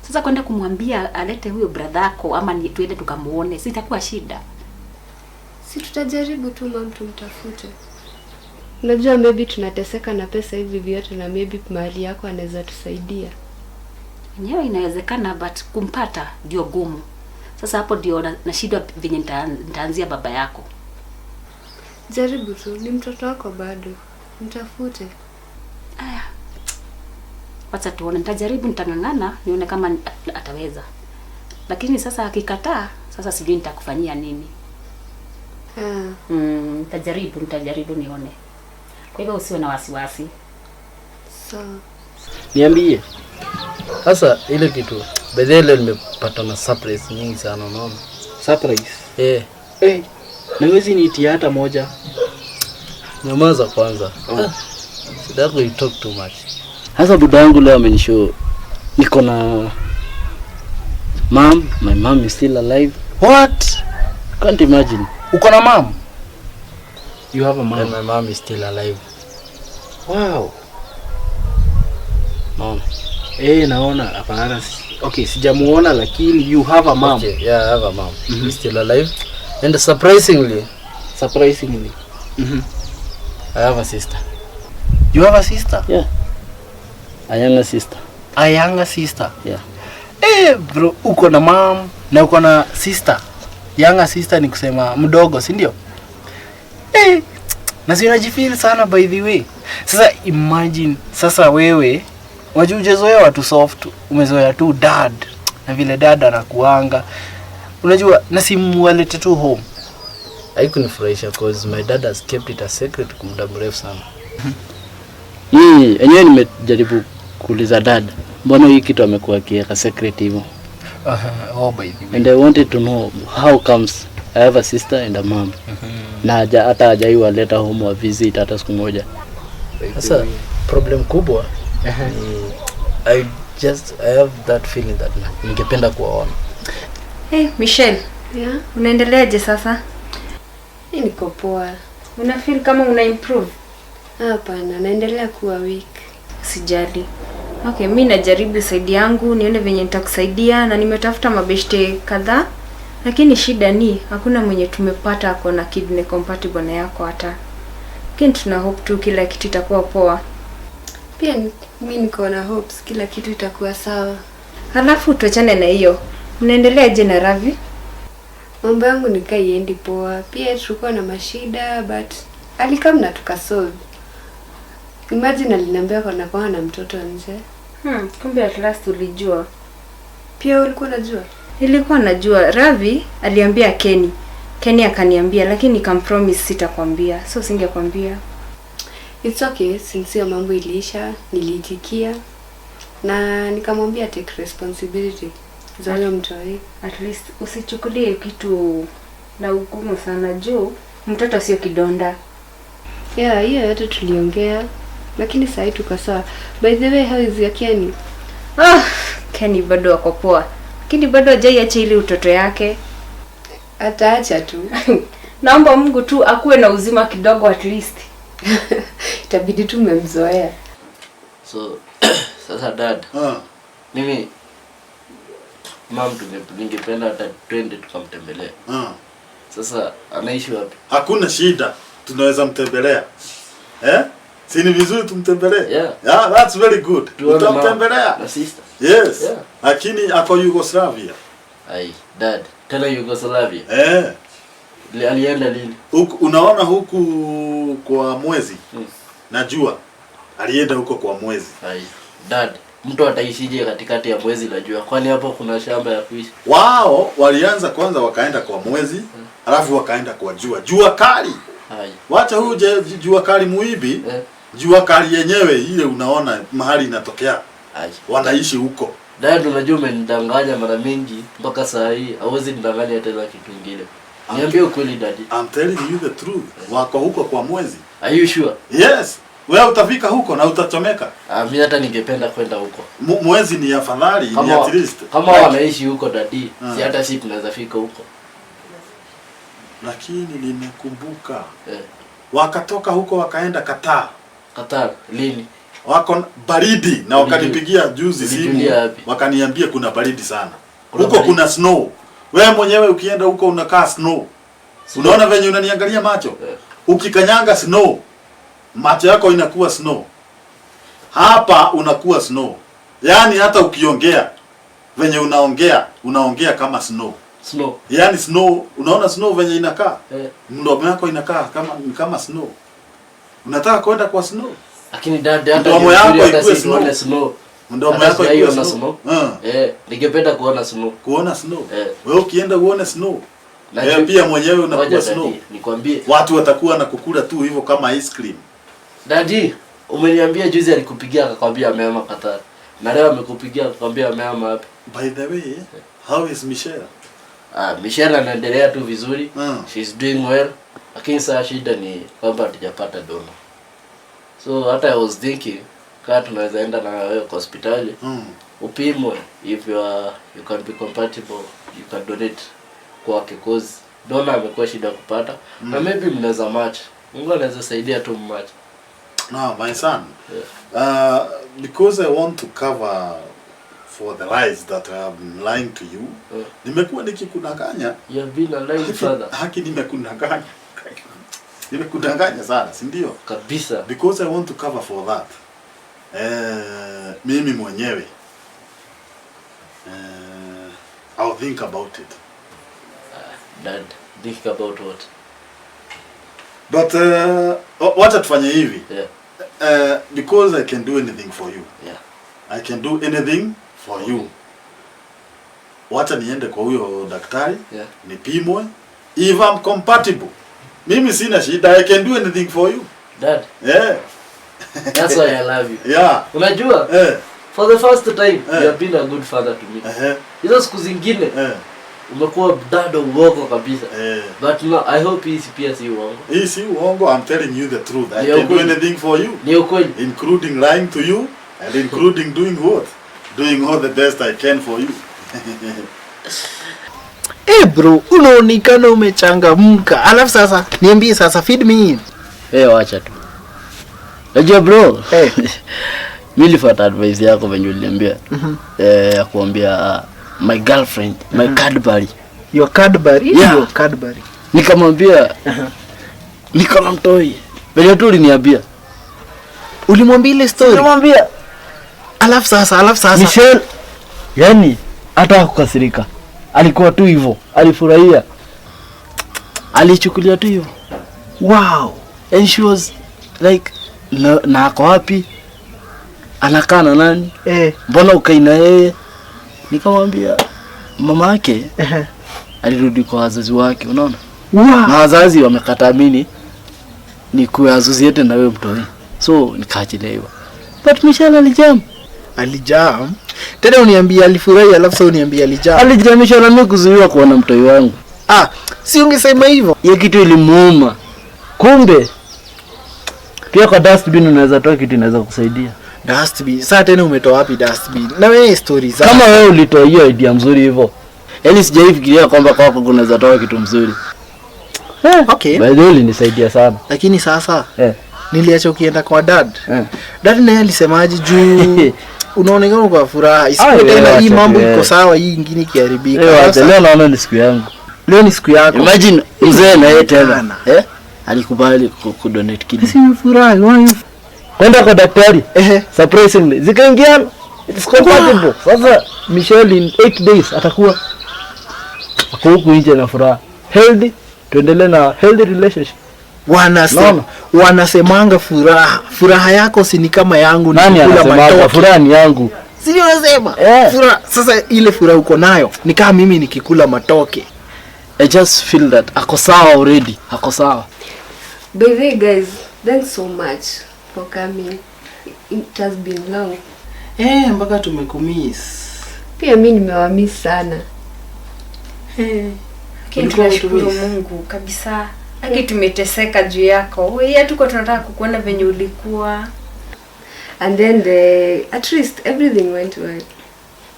S3: Sasa kwenda kumwambia alete huyo brother yako ama ni tuende tukamuone. Sitakuwa shida.
S1: Si tutajaribu tu mom tumtafute. Unajua maybe tunateseka na pesa hivi vyote na maybe mahali yako anaweza tusaidia.
S3: Yenyewe inawezekana but kumpata ndio gumu. Sasa hapo ndio na shida venye nitaanzia baba yako.
S1: Jaribu tu, ni mtoto wako bado. Mtafute.
S3: Aya. Wacha tuone, nitajaribu, nitang'ang'ana nione kama ataweza. Lakini sasa akikataa, sasa sijui nitakufanyia nini. Nitajaribu nione. Kwa hivyo usiwe na wasiwasi.
S1: Sawa.
S2: Niambie. Sasa ile kitu bedele nimepata na surprise nyingi sana unaona.
S6: Surprise?
S2: Na wezi niitia hata moja. Nyamaza kwanza. Sidako you talk too much. Sasa buda yangu leo amenishow niko na mom, my mom is still alive.
S6: What?
S2: Can't imagine.
S6: Uko na mom? You have a mom?
S2: And my mom is still alive.
S6: Wow.
S2: Mom.
S6: Naona hapana. Okay, sijamuona lakini you have a mom.
S2: Okay, yeah, I have a mom. She's still alive. And surprisingly, I have a sister.
S6: You have a sister?
S2: Yeah. A younger sister.
S6: A younger sister?
S2: Yeah.
S6: Bro, uko na mom na uko na sister. Younger sister ni kusema mdogo, si ndio? Na si unajifeel sana by the way. Sasa imagine, sasa wewe wajujezoea watu soft, umezoea tu dad. Na vile dad anakuanga. Unajua na simualete tu home.
S2: Haikunifurahisha cause my dad has kept it a secret kwa muda mrefu sana. Enyewe nimejaribu kuuliza dad, mbona hii kitu amekuwa akiweka secret hivyo?
S6: By the way.
S2: And I wanted to know how comes I have a sister and a mom. Na hata hajaiwa leta home wa visit hata siku moja. Sasa problem kubwa I have that feeling that ningependa kuwaona.
S5: Michelle.
S1: Yeah.
S5: Unaendeleaje sasa?
S1: Niko poa.
S5: Una feel kama una improve?
S1: Hapana, naendelea kuwa weak.
S5: Sijali. Okay, mimi najaribu side yangu nione venye nitakusaidia na nimetafuta mabeshte kadhaa. Lakini shida ni hakuna mwenye tumepata ako na kidney compatible na yako hata. Lakini tuna hope tu kila kitu itakuwa poa.
S1: Pia mimi niko na hopes kila kitu itakuwa sawa.
S5: Halafu tuachane na hiyo. Unaendeleaje na Ravi?
S1: Mambo yangu nikaiendi poa. Pia tulikuwa na mashida but alikamna tukasolve. Imagine aliniambia kwa na mtoto nje.
S5: Kumbe at last ulijua.
S1: Pia ulikuwa unajua?
S5: Nilikuwa najua. Ravi aliambia Kenny. Kenny akaniambia lakini nikampromise sitakwambia. So singekwambia.
S1: It's okay, since mambo iliisha, niliitikia na nikamwambia take responsibility za huyo mtoi.
S5: At least usichukulie kitu na ugumu sana juu mtoto sio kidonda.
S1: Yeah, hiyo yote tuliongea lakini sasa tuko sawa. By the way, how is your Kenny?
S5: Kenny bado ako poa. Lakini bado hajaiacha ile utoto yake.
S1: Ataacha tu.
S5: Naomba Mungu tu akuwe na uzima kidogo at least.
S1: Itabidi tu mmemzoea.
S2: So sasa dad. Mimi mom ningependa hata twende tukamtembelee. Sasa anaishi wapi?
S4: Hakuna shida. Tunaweza mtembelea. Si ni vizuri tumtembelee?
S2: Yeah,
S4: that's very good. Tutamtembelea.
S2: Na sister.
S4: Yes. Yeah. Lakini ako Yugoslavia.
S2: Dad, tena Yugoslavia. Alienda lini?
S4: Unaona huku kwa mwezi. Najua. Alienda huko kwa mwezi.
S2: Dad, mtu ataishije katikati ya mwezi la jua? Kwani hapo kuna shamba ya kuishi?
S4: Wao walianza kwanza wakaenda kwa mwezi, alafu wakaenda kwa jua. Jua kali. Wacha huyu jua kali muibi. Jua kali yenyewe ile unaona mahali inatokea. Wanaishi huko.
S2: Dad, unajua umenidanganya mara mingi mpaka saa hii hauwezi nidanganya tena kitu kingine. Niambie ukweli daddy.
S4: I'm telling you the truth. Wako huko kwa mwezi.
S2: Are you sure?
S4: Yes. Wewe utafika huko na utachomeka.
S2: Mimi hata ningependa kwenda huko.
S4: Mwezi ni afadhali, ni at least.
S2: Kama wanaishi huko daddy, si hata sisi tunaweza fika huko.
S4: Lakini nimekumbuka. Wakatoka huko wakaenda Qatar.
S2: Qatar lini?
S4: Wako baridi na wakanipigia juzi simu. Wakaniambia kuna baridi sana. Huko kuna snow. Wewe mwenyewe ukienda huko unakaa snow. Unaona venye unaniangalia macho? Ukikanyanga snow macho yako inakuwa snow. Hapa unakuwa snow. Yaani hata ukiongea venye unaongea kama snow.
S2: Snow.
S4: Yaani snow, unaona snow venye inakaa?
S2: Mdomo
S4: yako inakaa kama snow. Unataka kwenda kwa snow?
S2: Lakini dada hata
S4: mdomo yako ikuwe
S2: snow.
S4: Mdomo yako ikuwe
S2: snow. Ningependa kuona snow.
S4: Kuona snow. Wewe ukienda uone snow. Pia mwenyewe unakuwa snow.
S2: Nikwambie.
S4: Watu watakuwa na kukula tu hivyo kama ice cream.
S2: Daddy, umeniambia juzi alikupigia akakwambia amehama Qatar. Na leo amekupigia akakwambia amehama wapi?
S4: By the way, how is Michelle?
S2: Michelle anaendelea tu vizuri. She's doing well. Lakini sasa shida ni kwamba hatujapata donor. So hata I was thinking kama tunaweza enda na wewe kwa hospitali. Upimwe if you can be compatible, you can donate kwake cause donor amekuwa shida kupata. Na maybe mnaweza match. Mungu anaweza saidia tu match.
S4: No, my son. Because I want to cover for the lies that I have been lying to you. Nimekuwa nikikudanganya.
S2: You have been a lying father.
S4: Haki nimekudanganya. Nimekudanganya sana, si ndio?
S2: Kabisa.
S4: Because I want to cover for that. Mimi mwenyewe. I'll think about it.
S2: Dad, think about what?
S4: But wacha tufanye hivi.
S2: Yeah.
S4: Because I can do anything for you.
S2: Yeah.
S4: I can do anything for you. Wacha niende kwa huyo daktari.
S2: Yeah.
S4: Nipimwe. If I'm compatible. Mimi sina shida. I can do anything for you.
S2: Dad.
S4: Yeah.
S2: That's why I love you.
S4: Yeah.
S2: Unajua? For the first time, you have been a good father to me. Hizo siku zingine. Umekuwa dad uongo kabisa. But no, I hope hii pia si uongo.
S4: Hii si uongo. I'm telling you the truth. I can do anything for you.
S2: Ni ukweli.
S4: Including lying to you and including doing what? Doing all the best I can for you.
S6: Bro, unaonekana umechangamka. Alafu sasa niambie sasa, feed me in.
S2: Wacha tu. Unajua bro? Mimi nilifuata advice yako venye uliniambia. Ya kuambia my girlfriend, my Cadbury.
S6: Your Cadbury?
S2: Yeah.
S6: Your Cadbury.
S2: Nikamwambia niko na mtoi. Venye tu uliniambia.
S6: Ulimwambia ile story?
S2: Nilimwambia.
S6: Alafu sasa
S2: Michelle, yani hata kukasirika. Alikuwa tu hivyo, alifurahia. Alichukulia tu hivyo.
S6: Wow.
S2: And she was like na ako wapi? Anakaa na nani? Mbona ukaina yeye? Nikamwambia mama yake alirudi kwa wazazi wake, unaona?
S6: Wow.
S2: Na wazazi wamekataa mimi ni kuwa associate na wewe mtoi. So nikaachilia hivyo. But Michelle alijam.
S6: Tena uniambia alifurahi, alafu sasa uniambia alijam.
S2: Alijamisha na mimi kuzuiwa kuona mtoi wangu.
S6: Si ungesema hivyo.
S2: Hiyo kitu ilimuuma. Kumbe pia kwa dustbin unaweza toa kitu inaweza kusaidia.
S6: Dustbin. Sasa tena umetoa wapi dustbin? Na wewe stories zako.
S2: Kama wewe ulitoa hiyo idea mzuri hivyo. Yaani sijaifikiria kwamba kwako kunaweza toa kitu mzuri.
S6: Okay.
S2: By the way ulinisaidia sana.
S6: Lakini sasa niliacha ukienda kwa dad. Dad naye alisemaje juu unaonekana kwa furaha. Isipo tena hii mambo iko sawa, hii nyingine kiharibika.
S2: Leo naona ni siku yangu.
S6: Leo ni siku yako.
S2: Imagine mzee na yeye tena. Alikubali kudonate kidney.
S6: Simfurahi.
S2: Kwenda kwa daktari. Surprisingly zikaingia. It's compatible. Sasa Michelle in 8 days atakuwa huku nje na furaha. Healthy, tuendelee na healthy relationship.
S6: Wanasemanga furaha yako si ni kama yangu.
S2: Nani anasema furaha ni yangu?
S6: Si unasema? Furaha sasa ile furaha uko nayo ni kama mimi nikikula matoke.
S2: I just feel that ako sawa already. Ako sawa.
S1: By the way guys, thanks so much for coming. It has been long.
S6: Mpaka tumekumiss.
S1: Pia mimi nimewamiss sana.
S5: Tunashukuru Mungu kabisa. Haki tumeteseka juu yako. Wewe tuko tunataka kukuona venye ulikuwa.
S1: And then at least everything went well.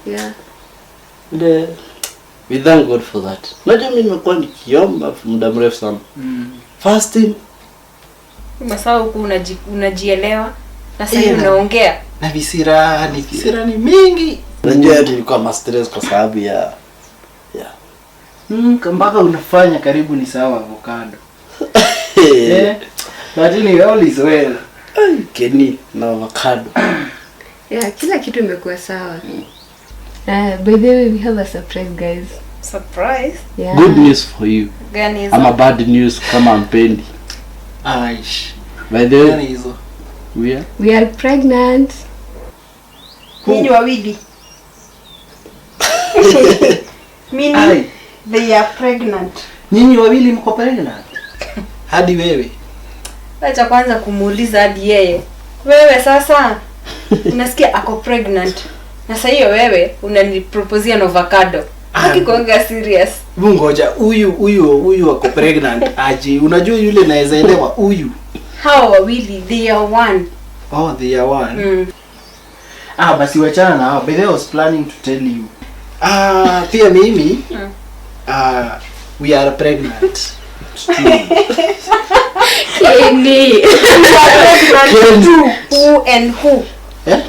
S1: Yeah.
S2: We thank God for that. Unajua mimi nimekuwa nikiomba muda mrefu sana. Fasting.
S5: Umesawa huku unajielewa. Na sasa unaongea.
S6: Na visira ni mingi.
S2: Unajua nilikuwa ma stress kwa sababu ya
S6: mpaka unafanya karibu ni sawa avocado. Lakini all is well. Kenny na avocado.
S1: Yeah, kila kitu imekuwa sawa. By the way, we have a surprise, guys.
S5: Surprise?
S1: Yeah.
S2: Good news for you.
S5: Gani hizo?
S2: Ama bad news kama mpendi.
S6: Aish.
S2: By the way,
S6: Gani hizo?
S1: We are pregnant.
S5: Nyinyi wawili. Meaning they are pregnant.
S6: Nyinyi wawili mko pregnant? Hadi wewe.
S5: Acha kwanza kumuuliza hadi yeye. Wewe sasa unasikia ako pregnant. Na sasa hiyo wewe unaniproposia na avocado. Hakikuanga serious.
S6: Ngoja huyu ako pregnant aje. Unajua yule naweza elewa huyu.
S5: Hao wawili they are one.
S6: Oh, they are one. Basi wachana na hao. By the way, I was planning to tell you. Pia mimi we are pregnant.
S1: Kenny.
S5: Who and who?
S6: Eh?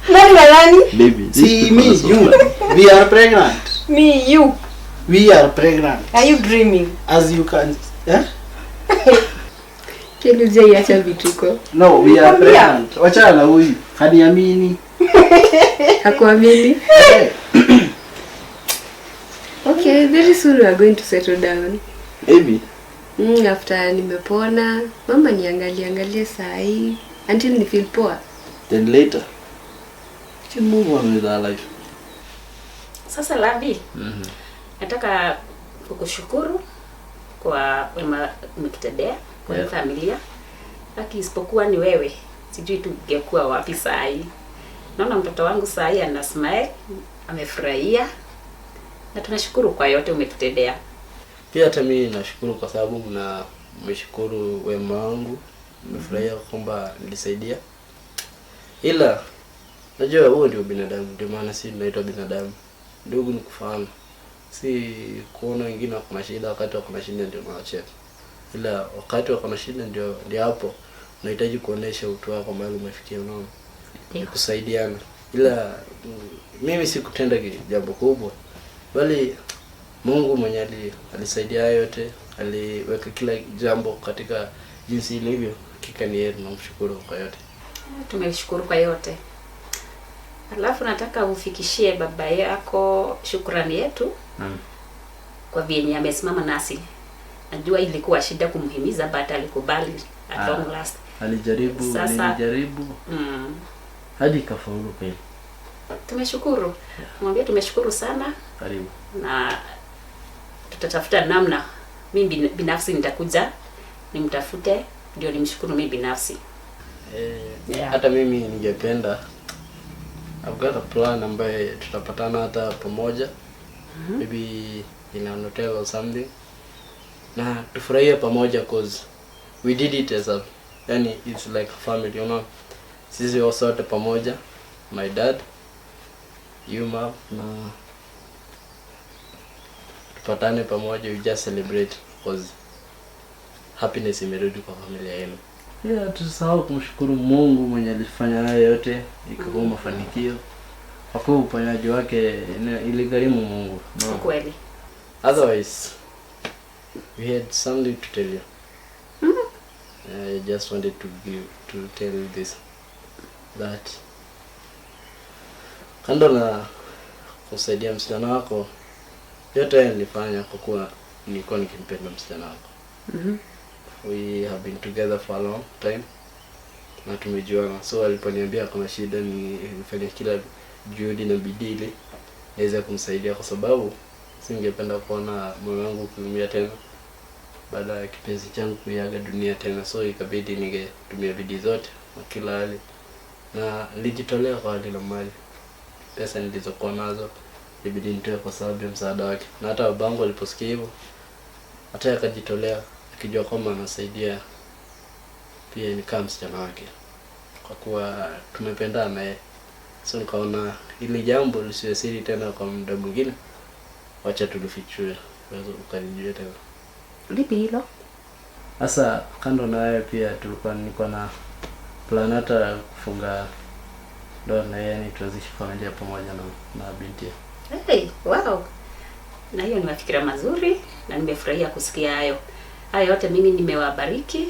S5: Nani?
S2: baby.
S6: See me, you. We are pregnant.
S5: Me, you.
S6: We are pregnant.
S5: Are you dreaming?
S6: As you can.
S1: Kenny hujaiacha vituko.
S6: No, we are
S5: Nakwambia.
S6: pregnant. Wachana na huyu. Haniamini.
S1: Hakuamini? Okay, very soon we are going to settle down.
S2: Baby.
S1: After nimepona, mama niangalie saa hii until ni feel poa.
S2: Then later, you can move on with our life.
S3: Sasa Lavi, nataka kukushukuru kwa wema umekitendea kwa familia. Lakini isipokuwa ni wewe, sijui tungekuwa wapi saa hii. Naona mtoto wangu saa hii ana smile, amefurahia. Na tunashukuru kwa yote umetutendea.
S2: Pia hata mimi nashukuru kwa sababu mmeshukuru wema wangu. Nimefurahia kwamba nilisaidia. Ila najua huo ndio binadamu, ndio maana si tunaitwa binadamu. Ndugu ni kufahamu. Si kuona wengine wako na shida wakati wako na shida ndio unawacheka. Ila wakati wako na shida ndio hapo unahitaji kuonesha utu wako mahali umefikia, unaona? Kusaidiana. Ila mimi sikutenda jambo kubwa. Bali Mungu mwenye alisaidia yote, aliweka kila jambo katika jinsi ilivyo. Hakika ni yeye, tunamshukuru kwa yote.
S3: Tumeshukuru kwa yote. Alafu nataka ufikishie baba yako shukrani yetu. Kwa vyenye amesimama nasi. Najua ilikuwa shida kumhimiza but alikubali at long last.
S2: Alijaribu, nilijaribu. Hadi kafaulu kweli.
S3: Tumeshukuru. Mwambie tumeshukuru sana.
S2: Karibu.
S3: Na tutatafuta namna. Mimi binafsi nitakuja nimtafute ndio nimshukuru mimi binafsi.
S2: Hata mimi ningependa, I've got a plan ambaye tutapatana hata pamoja. Maybe in an hotel or something. Na tufurahie pamoja cause we did it as a, yani it's like a family, you know. Sisi wote pamoja, my dad, you mom, na tupatane pamoja, we just celebrate cause happiness imerudi kwa familia yenu. Tusahau kumshukuru Mungu mwenye alifanya haya yote ikawa mafanikio. Kwa kuwa uponyaji wake iligharimu Mungu.
S3: No. Kweli.
S2: Otherwise, we had something to tell you. I just wanted to tell you this, that kando na kusaidia msichana wako, yote nilifanya kwa kuwa nilikuwa nikimpenda msichana wako. We have been together for a long time. Na tumejuana. So aliponiambia kama shida nifanye kila juhudi na bidii ili niweze kumsaidia, kwa sababu singependa kuona moyo wangu ukiumia tena baada ya kipenzi changu kuiaga dunia tena. So ikabidi ningetumia bidii zote na kila hali, na nilijitolea kwa hali na mali. Pesa nilizokuwa nazo ilibidi nitoe kwa sababu ya msaada wake. Na hata babangu aliposikia hivyo, hata akajitolea akijua kwamba anasaidia pia ni kama msichana wake, kwa kuwa tumependana naye. So nikaona ili jambo lisiwe siri tena kwa muda mwingine, wacha tulifichue wewe ukanijue tena.
S3: Lipi hilo?
S2: Sasa kando na wewe pia niko na plan hata kufunga ndoa na yeye, ni tuanzishe familia pamoja na binti.
S3: Hey, wow. Na hiyo ni mafikira mazuri na nimefurahia kusikia hayo. Haya yote mimi nimewabariki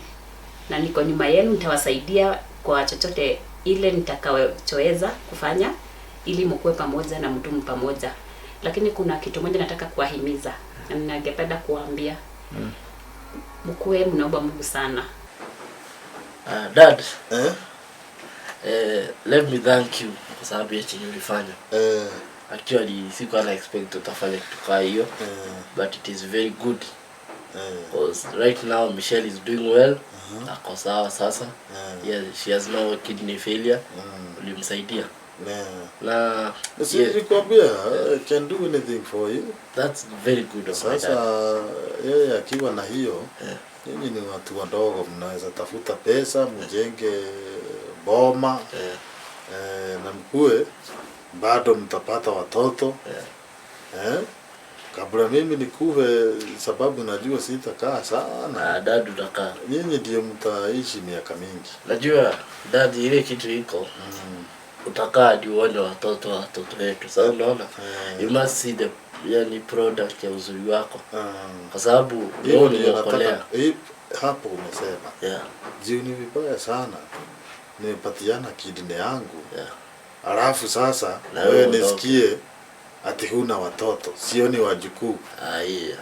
S3: na niko nyuma yenu, nitawasaidia kwa chochote ile nitakachoweza kufanya ili mkue pamoja na mdumu pamoja. Lakini kuna kitu moja nataka kuwahimiza na ningependa kuambia. Mkue mnaomba Mungu sana.
S2: Dad, let me thank you kwa sababu ya chenye ulifanya. Actually sikuwa na expect utafanya kitu kama hiyo, but it is very good. Because right now Michelle is doing well. Ako sawa sasa. Yeah, she has no kidney failure. Ulimsaidia. Na
S4: nilikwambia I can do anything for you.
S2: That's very good of my dad.
S4: Sasa yeye akiwa na hiyo, nyinyi ni watu wadogo, mnaweza tafuta pesa mjenge boma, na mkue bado mtapata watoto. Kabla mimi nikuve, sababu najua sitakaa sana.
S2: Dad utakaa.
S4: Nyinyi ndio mtaishi miaka mingi.
S2: Najua dad, ile kitu iko. Utakaa hadi uone watoto wetu. Sasa unaona? You must see the yani product ya uzuri wako. Kwa sababu
S4: hiyo ni nakolea. Hapo umesema.
S2: Yeah.
S4: Juu ni vibaya sana. Nimepatiana kidney yangu. Alafu sasa wewe nisikie ati huna watoto, sioni wajukuu.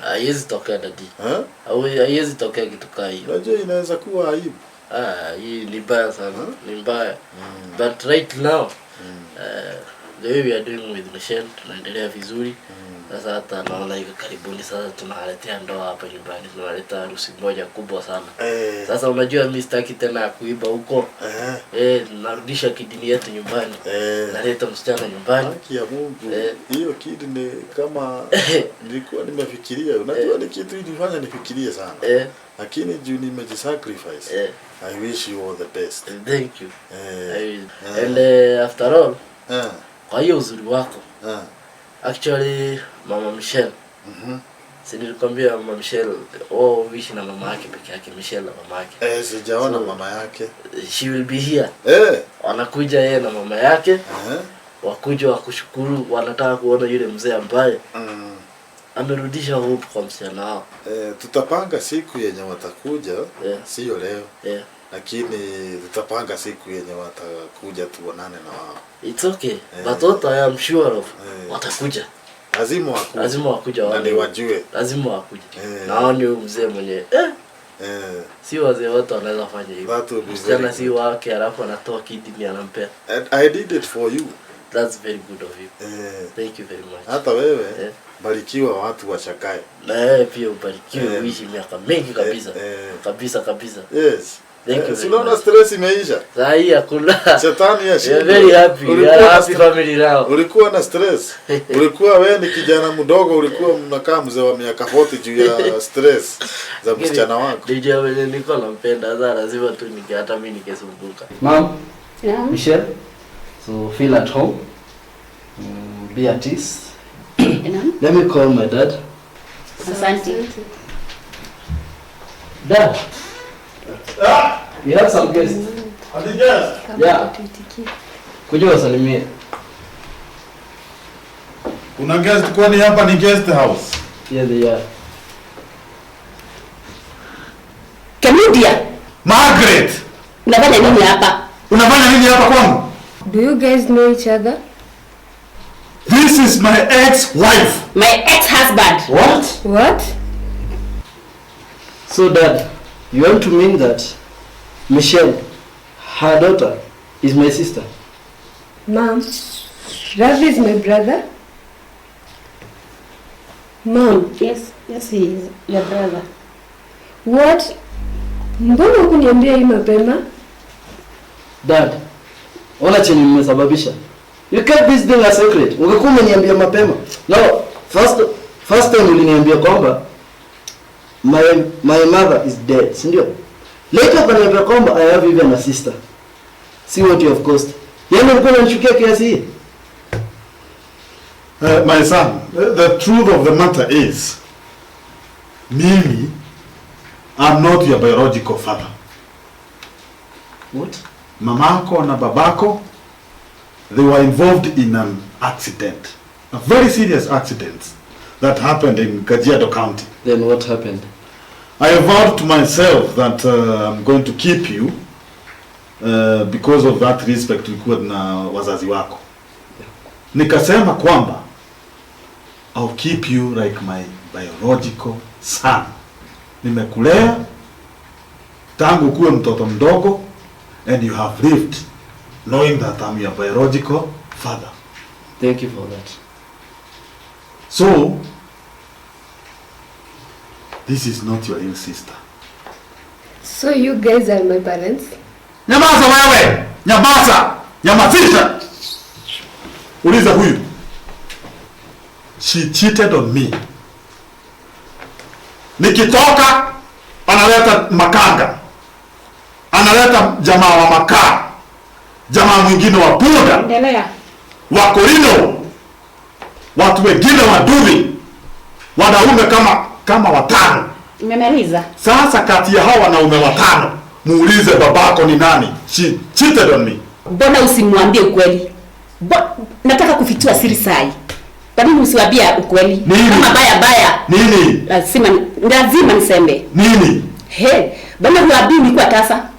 S2: Haiwezi tokea dadi. Haiwezi tokea kitu kama hiyo.
S4: Unajua inaweza kuwa aibu.
S2: Hii ni mbaya sana. Ni mbaya. But right now the way we are doing with Michelle, tunaendelea vizuri. Sasa hata naona hivi karibuni sasa tunaletea ndoa hapa nyumbani, tunaleta harusi moja kubwa sana. Sasa unajua mimi sitaki tena kuiba huko. Narudisha kidini yetu nyumbani. Naleta msichana nyumbani.
S4: Haki ya Mungu. Hiyo kidini kama nilikuwa nimefikiria, unajua ni kitu ilifanya nifikirie sana. Lakini juu nimejisacrifice. I wish you all the best.
S2: Thank you. And after all, kwa hiyo uzuri wako. Actually Mama Michelle. Si nilikwambia Mama Michelle, wishi na mama yake peke yake, Michelle na mama yake.
S4: Sijaona mama yake.
S2: She will be here. Wanakuja yeye na mama yake. Wakuja wakushukuru, wanataka kuona yule mzee ambaye amerudisha hope kwa msichana wao.
S4: Tutapanga siku yenye watakuja, sio leo. Lakini tutapanga siku yenye watakuja tuonane na wao.
S2: It's okay. But what I am sure of, watakuja. Lazima wakuja wao.
S4: Na wajue.
S2: Lazima wakuja. Naoni huyu mzee mwenye si wazee wote wanaweza fanya hivyo. Msichana si wake alafu anatoa kidney anampea.
S4: I did it for you.
S2: That's very good of you. Thank you very much.
S4: Hata wewe barikiwa watu washakae.
S2: Na wewe pia ubarikiwe uishi miaka mingi kabisa. Kabisa.
S4: Yes. Unaona stress imeisha.
S2: Sasa hii hakuna.
S4: Shetani ya
S2: shida. Very happy. Happy family now.
S4: Ulikuwa na stress. Ulikuwa wewe ni kijana mdogo, ulikuwa mnakaa mzee wa miaka 40 juu ya stress za msichana wako.
S2: Ndio wewe nilikuwa nampenda sana, lazima tu hata mimi nikesumbuka.
S7: Mom. Michelle. So feel at home. Be at ease. Let me call my dad.
S3: Asante.
S7: Dad. We have some guests.
S4: Are the guests?
S7: Yeah. Kuja wasalimie.
S4: Kuna guest kwani hapa ni guest house?
S7: Yeah, they are.
S3: Claudia.
S4: Margaret.
S3: Unafanya nini hapa?
S4: Unafanya nini hapa kwangu?
S1: Do you guys know each other?
S4: This is my ex-wife.
S3: My ex-husband.
S1: What?
S7: So Dad, you want to mean that Michelle, her daughter, is my sister?
S1: Mom, Ravi is my brother. Mom.
S3: Yes, he is your brother.
S1: What? Mbona hukuniambia hii mapema?
S7: Dad, ona chenye mmesababisha. You kept this thing a secret. Ungekuwa umeniambia mapema. No, first time uliniambia kwamba my mother is dead, si ndio? Later ukaniambia kwamba I have even a sister. See what you have caused. Yaani ulikuwa unanichukia kiasi hii?
S4: My son, the truth of the matter is, Mimi, I'm not your biological father.
S7: What?
S4: Mamako na babako, they were involved in an accident. A very serious accident that happened in Kajiado County.
S7: Then what happened?
S4: I vowed to myself that I'm going to keep you because of that respect tulikuwa na wazazi wako. Nikasema kwamba I'll keep you like my biological son. Nimekulea tangu kuwe mtoto mdogo, and you have lived knowing that I'm your biological father.
S7: Thank you for that.
S4: So this is not your real sister.
S1: So you guys are my parents?
S4: Nyamaza wewe! Nyamaza! Nyamazisha! Uliza huyu. She cheated on me. Nikitoka analeta makanga. Analeta jamaa wa makaa. Jamaa mwingine wa punda.
S3: Endelea.
S4: Wa korino. Watu wengine wa duvi. Wanaume kama watano.
S3: Umemaliza?
S4: Sasa kati ya hao wanaume watano, muulize babako ni nani. She cheated on me.
S3: Mbona usimwambie ukweli? Nataka kufichua siri sai. Kwa nini usiwaambie ukweli?
S4: Nini?
S3: Kama baya.
S4: Nini?
S3: Lazima niseme.
S4: Nini?
S3: Bana huabii ni kwa tasa.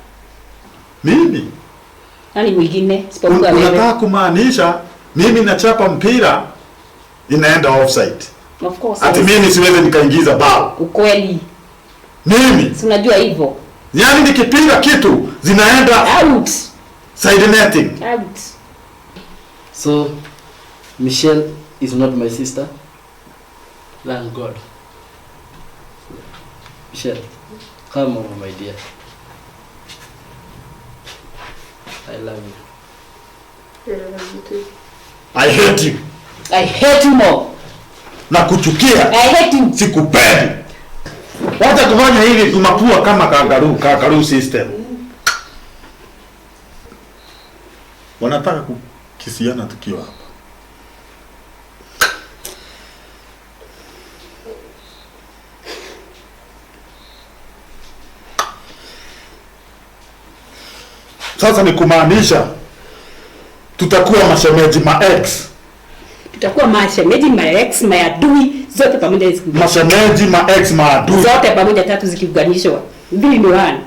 S4: Mimi?
S3: Nani mwingine? Sipokuwa wewe.
S4: Unataka kumaanisha mimi nachapa mpira inaenda offside.
S3: Of course.
S4: Ati mimi siweze nikaingiza bao.
S3: Ukweli.
S4: Mimi?
S3: Si unajua hivyo.
S4: Yaani nikipiga kitu zinaenda
S3: out.
S4: Side netting.
S3: Out.
S7: So Michelle is not my sister. Thank God. Michelle, come over, my dear. I love you.
S1: I love you too.
S4: I hate you.
S3: I hate you more.
S4: Na kuchukia.
S3: I hate you.
S4: Sikupendi. Wacha kufanya hivi tunakuwa kama kangaroo system. Wanataka kukisiana tukiwa hapa. Sasa ni kumaanisha tutakuwa mashemeji ma-ex.
S3: Tutakuwa mashemeji ma-ex, maadui zote pamoja.
S4: Mashemeji ma-ex, maadui
S3: zote pamoja, tatu zikiunganishwa. Mbili ni 1.